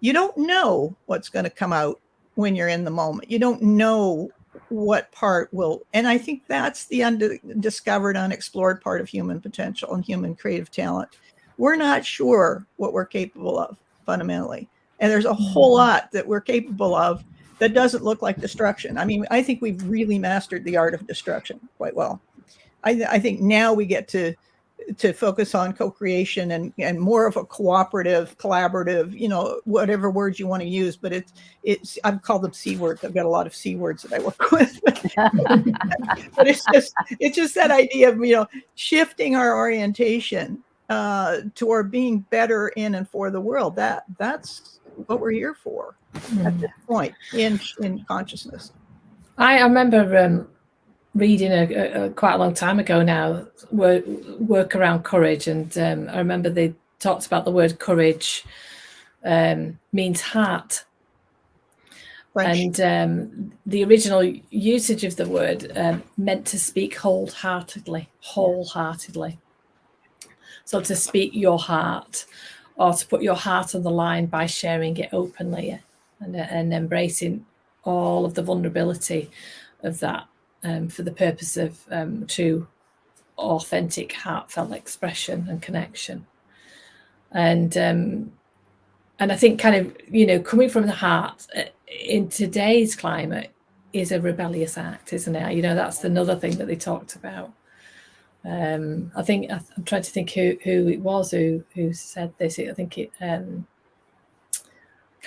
you don't know what's going to come out when you're in the moment. You don't know what part will, and I think that's the undiscovered, unexplored part of human potential and human creative talent. We're not sure what we're capable of fundamentally, and there's a whole lot that we're capable of that doesn't look like destruction. I mean, I think we've really mastered the art of destruction quite well. I think now we get to focus on co-creation and more of a cooperative, collaborative, whatever words you want to use, but it's I've called them C words. I've got a lot of C words that I work with, but it's just that idea of, shifting our orientation toward being better in and for the world. That's what we're here for at this point in consciousness. I remember reading a quite a long time ago now, work around courage, and I remember they talked about the word courage means heart. French. And the original usage of the word meant to speak wholeheartedly. So to speak your heart, or to put your heart on the line by sharing it openly and embracing all of the vulnerability of that for the purpose of true, authentic, heartfelt expression and connection. And I think kind of, you know, coming from the heart in today's climate is a rebellious act, isn't it? You know, that's another thing that they talked about. I think I'm trying to think who it was who said this. I think it can't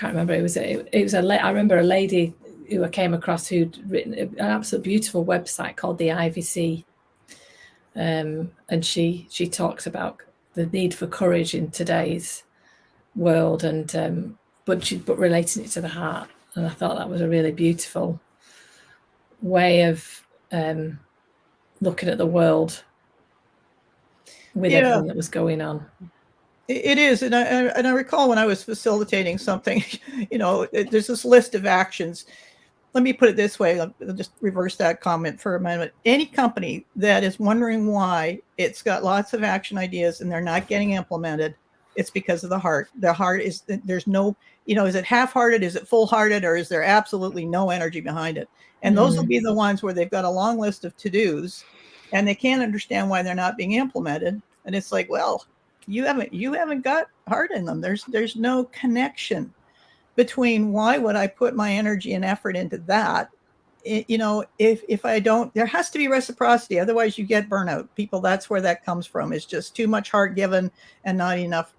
remember. It was I remember a lady who I came across who'd written an absolute beautiful website called the IVC, and she talks about the need for courage in today's world, and but relating it to the heart. And I thought that was a really beautiful way of looking at the world with everything that was going on. It is, and I recall when I was facilitating something, you know, there's this list of actions. Let me put it this way. I'll just reverse that comment for a moment. Any company that is wondering why it's got lots of action ideas and they're not getting implemented, it's because of the heart. The heart is, there's no, you know, is it half-hearted? Is it full-hearted? Or is there absolutely no energy behind it? And those will be the ones where they've got a long list of to-dos and they can't understand why they're not being implemented. And it's like, well, you haven't got heart in them. There's no connection between why would I put my energy and effort into that. You know, if I don't, there has to be reciprocity. Otherwise you get burnout. People, that's where that comes from. It's just too much heart given and not enough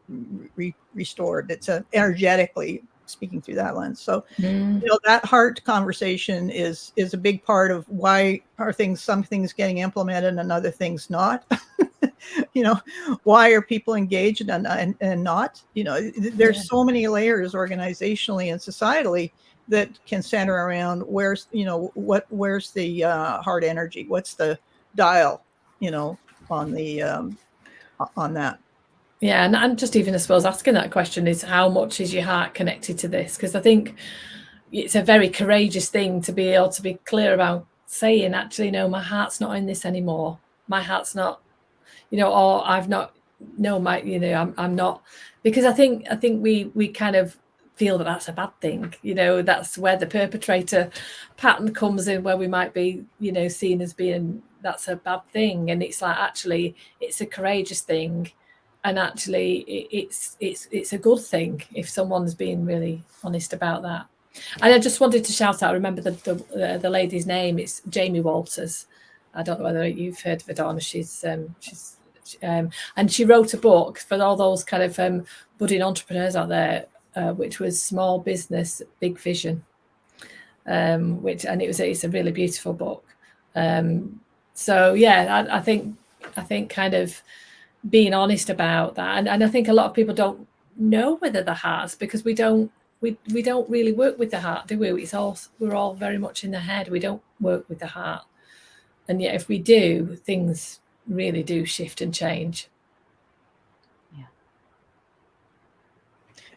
restored. It's energetically speaking through that lens. So, you know, that heart conversation is a big part of why are some things getting implemented and other things not. You know, why are people engaged and not? You know, there's so many layers organizationally and societally that can center around where's the heart energy, what's the dial, you know, on the on that. Yeah, and just even I suppose asking that question is, how much is your heart connected to this? Because I think it's a very courageous thing to be able to be clear about saying, actually, no, my heart's not in this anymore. My heart's not, you know, or I've not, no, my, you know, I'm not, because I think we kind of feel that that's a bad thing. You know, that's where the perpetrator pattern comes in, where we might be, you know, seen as being, that's a bad thing. And it's like, actually, it's a courageous thing. And actually, it's a good thing if someone's being really honest about that. And I just wanted to shout out, remember the lady's name, it's Jamie Walters. I don't know whether you've heard of her, Dawna. She's and she wrote a book for all those kind of budding entrepreneurs out there, which was Small Business, Big Vision. It's a really beautiful book. So yeah, I think kind of being honest about that, and I think a lot of people don't know whether the heart's, because we don't really work with the heart, do we? We're all very much in the head. We don't work with the heart, and yet if we do, things really do shift and change. Yeah,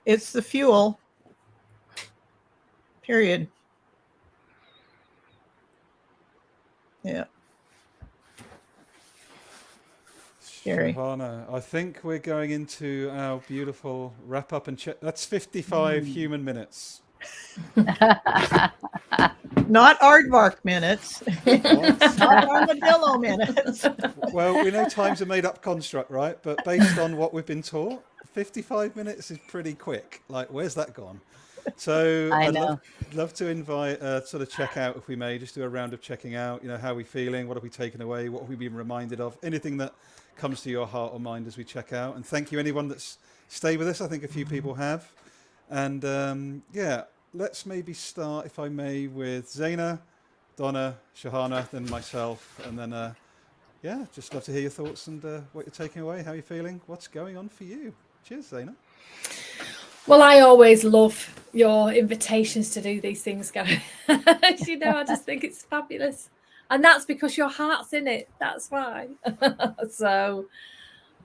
it's the fuel. Period. Yeah. Sahana, I think we're going into our beautiful wrap up and check. That's 55 human minutes. Not aardvark minutes. Not armadillo minutes. Well, we know time's a made up construct, right? But based on what we've been taught, 55 minutes is pretty quick. Like, where's that gone? So I'd love to invite sort of check out, if we may, just do a round of checking out. You know, how are we feeling? What have we taken away? What have we been reminded of? Anything that comes to your heart or mind as we check out. And thank you anyone that's stayed with us. I think a few people have. And yeah, let's maybe start, if I may, with Zaina, Dawna, Sahana, then myself, and then yeah, just love to hear your thoughts and what you're taking away, how you're feeling, what's going on for you. Cheers, Zayna. Well, I always love your invitations to do these things, Gary. I just think it's fabulous. And that's because your heart's in it. That's why. So,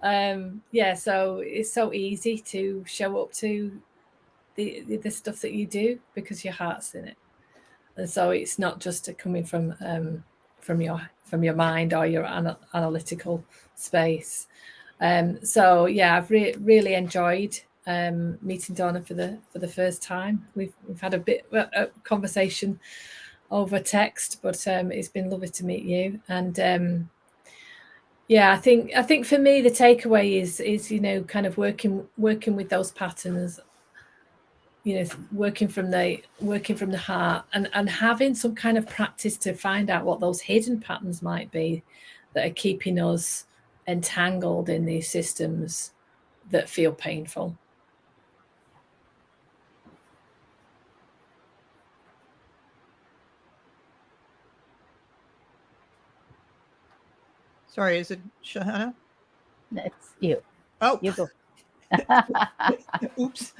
so it's so easy to show up to the stuff that you do because your heart's in it. And so it's not just coming from your mind or your analytical space. I've really enjoyed meeting Dawna for the first time. We've had a bit of a conversation over text, but it's been lovely to meet you. And I think for me the takeaway is kind of working with those patterns, working from the heart and having some kind of practice to find out what those hidden patterns might be that are keeping us entangled in these systems that feel painful. Sorry, is it Sahana? It's you. Oh, You go. oops.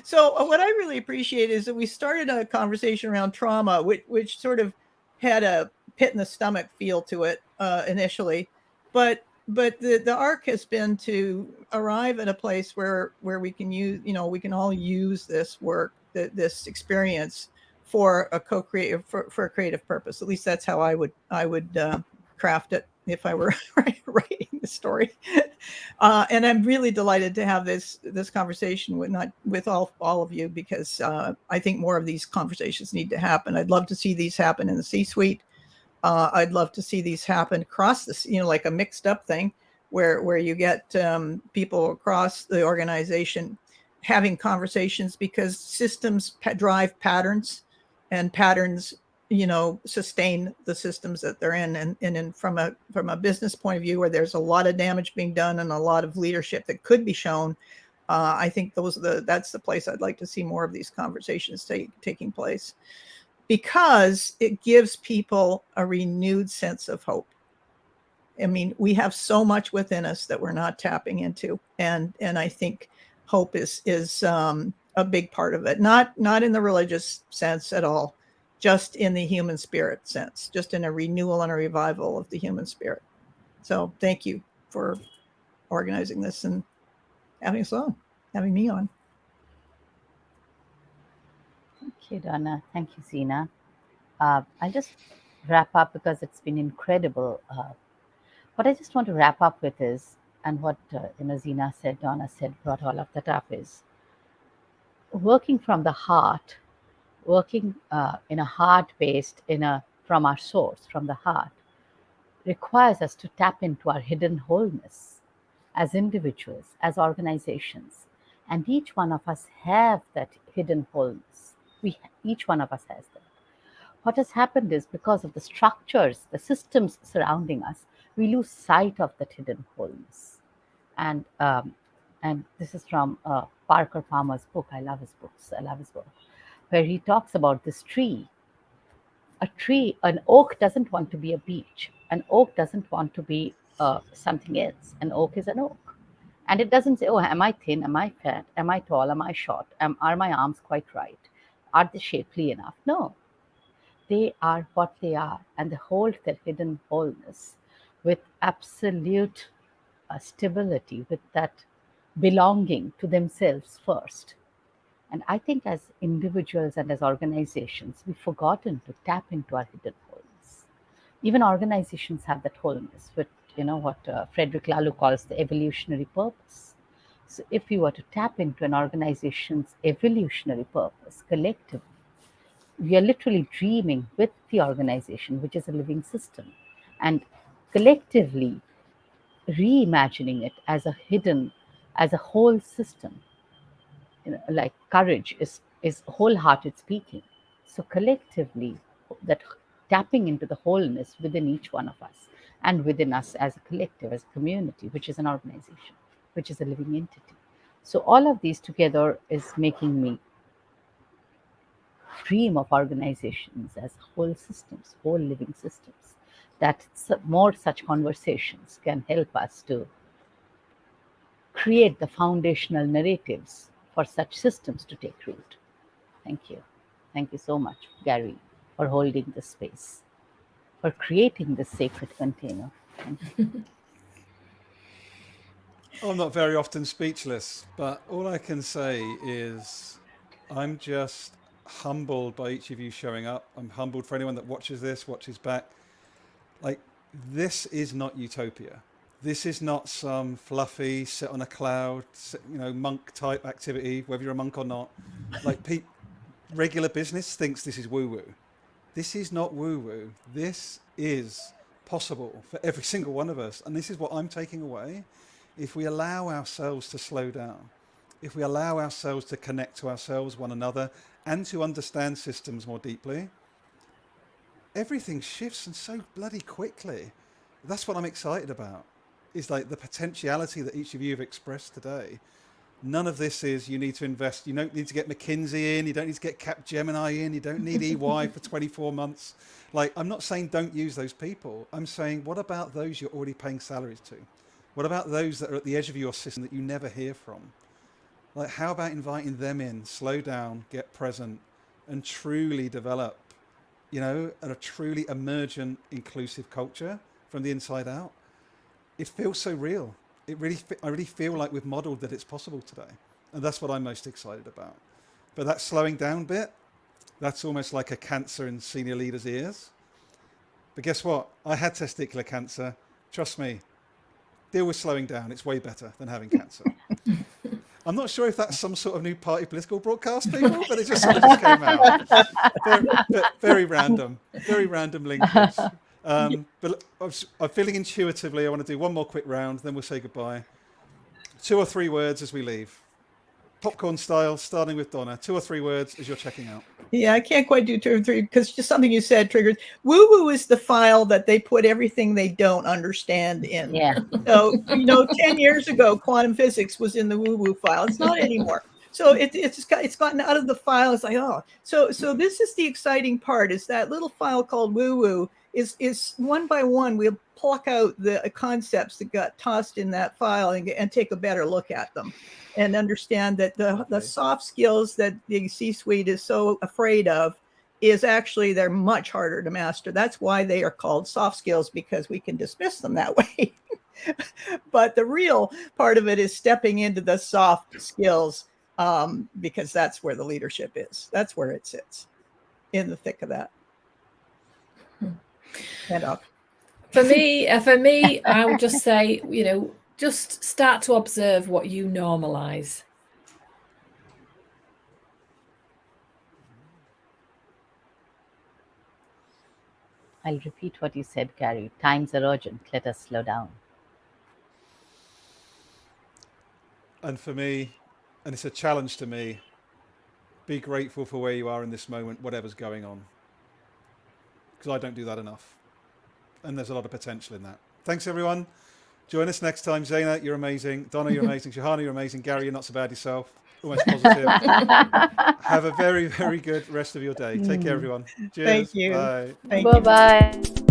So what I really appreciate is that we started a conversation around trauma, which sort of had a pit in the stomach feel to it initially, but the arc has been to arrive at a place where we can use, we can all use this work, this experience for a co-creative, for a creative purpose. At least that's how I would craft it if I were writing the story. And I'm really delighted to have this conversation with all of you, because I think more of these conversations need to happen. I'd love to see these happen in the C-suite. I'd love to see these happen across this, like a mixed up thing where you get people across the organization having conversations, because systems drive patterns, and patterns sustain the systems that they're in. And from a business point of view, where there's a lot of damage being done and a lot of leadership that could be shown, I think that's the place I'd like to see more of these conversations taking place, because it gives people a renewed sense of hope. I mean, we have so much within us that we're not tapping into, and I think hope is a big part of it. Not in the religious sense at all, just in the human spirit sense, just in a renewal and a revival of the human spirit. So thank you for organizing this and having me on. Thank you, Dawna. Thank you, Zina. I'll just wrap up because it's been incredible. What I just want to wrap up with is, and what Zina said, Dawna said, brought all of that up, is working from the heart, working in a heart-based, from our source, from the heart, requires us to tap into our hidden wholeness as individuals, as organizations. And each one of us have that hidden wholeness. Each one of us has that. What has happened is, because of the structures, the systems surrounding us, we lose sight of that hidden wholeness. And this is from Parker Palmer's book. I love his books. I love his book, where he talks about this tree. An oak doesn't want to be a beech. An oak doesn't want to be something else. An oak is an oak. And it doesn't say, oh, am I thin? Am I fat? Am I tall? Am I short? Are my arms quite right? Are they shapely enough? No. They are what they are, and they hold their hidden wholeness with absolute stability, with that belonging to themselves first. And I think as individuals and as organizations, we've forgotten to tap into our hidden wholeness. Even organizations have that wholeness, with what Frederick Laloux calls the evolutionary purpose. So if we were to tap into an organization's evolutionary purpose collectively, we are literally dreaming with the organization, which is a living system, and collectively reimagining it as a whole system. Like courage is wholehearted speaking. So collectively, that tapping into the wholeness within each one of us, and within us as a collective, as a community, which is an organization, which is a living entity. So all of these together is making me dream of organizations as whole systems, whole living systems that more such conversations can help us to create the foundational narratives for such systems to take root. Thank you. Thank you so much, Gary, for holding this space, for creating this sacred container. Thank you. I'm not very often speechless, but all I can say is I'm just humbled by each of you showing up. I'm humbled for anyone that watches this, watches back. Like, this is not utopia. This is not some fluffy, sit on a cloud, monk type activity, whether you're a monk or not. Like, regular business thinks this is woo-woo. This is not woo-woo. This is possible for every single one of us. And this is what I'm taking away. If we allow ourselves to slow down, if we allow ourselves to connect to ourselves, one another, and to understand systems more deeply, everything shifts, and so bloody quickly. That's what I'm excited about, is like the potentiality that each of you have expressed today. None of this is you need to invest. You don't need to get McKinsey in. You don't need to get Capgemini in. You don't need EY for 24 months. Like, I'm not saying don't use those people. I'm saying, what about those you're already paying salaries to? What about those that are at the edge of your system that you never hear from? Like, how about inviting them in, slow down, get present, and truly develop, a truly emergent, inclusive culture from the inside out? It feels so real. I really feel like we've modeled that it's possible today. And that's what I'm most excited about. But that slowing down bit, that's almost like a cancer in senior leaders' ears. But guess what? I had testicular cancer. Trust me, deal with slowing down. It's way better than having cancer. I'm not sure if that's some sort of new party political broadcast, people, but it just sort of just came out. Very random linkage. But I'm feeling intuitively, I want to do one more quick round, then we'll say goodbye. 2 or 3 words as we leave. Popcorn style, starting with Dawna. 2 or 3 words as you're checking out. Yeah, I can't quite do 2 or 3 because just something you said triggered. Woo-woo is the file that they put everything they don't understand in. Yeah. So, 10 years ago, quantum physics was in the woo-woo file. It's not anymore. So it's gotten out of the file. It's like, oh, so this is the exciting part, is that little file called woo-woo is one by one, we'll pluck out the concepts that got tossed in that file and take a better look at them and understand that the soft skills that the C-suite is so afraid of is actually, they're much harder to master. That's why they are called soft skills, because we can dismiss them that way. But the real part of it is stepping into the soft skills, because that's where the leadership is. That's where it sits, in the thick of that. Head up. For me, I would just say, just start to observe what you normalize. I'll repeat what you said, Gary. Times are urgent. Let us slow down. And for me, and it's a challenge to me, be grateful for where you are in this moment, whatever's going on. Because I don't do that enough. And there's a lot of potential in that. Thanks, everyone. Join us next time. Zaina, you're amazing. Dawna, you're amazing. Shahana, you're amazing. Gary, you're not so bad yourself. Almost positive. Have a very, very good rest of your day. Take care, everyone. Cheers. Thank you. Bye. Thank you. Bye-bye.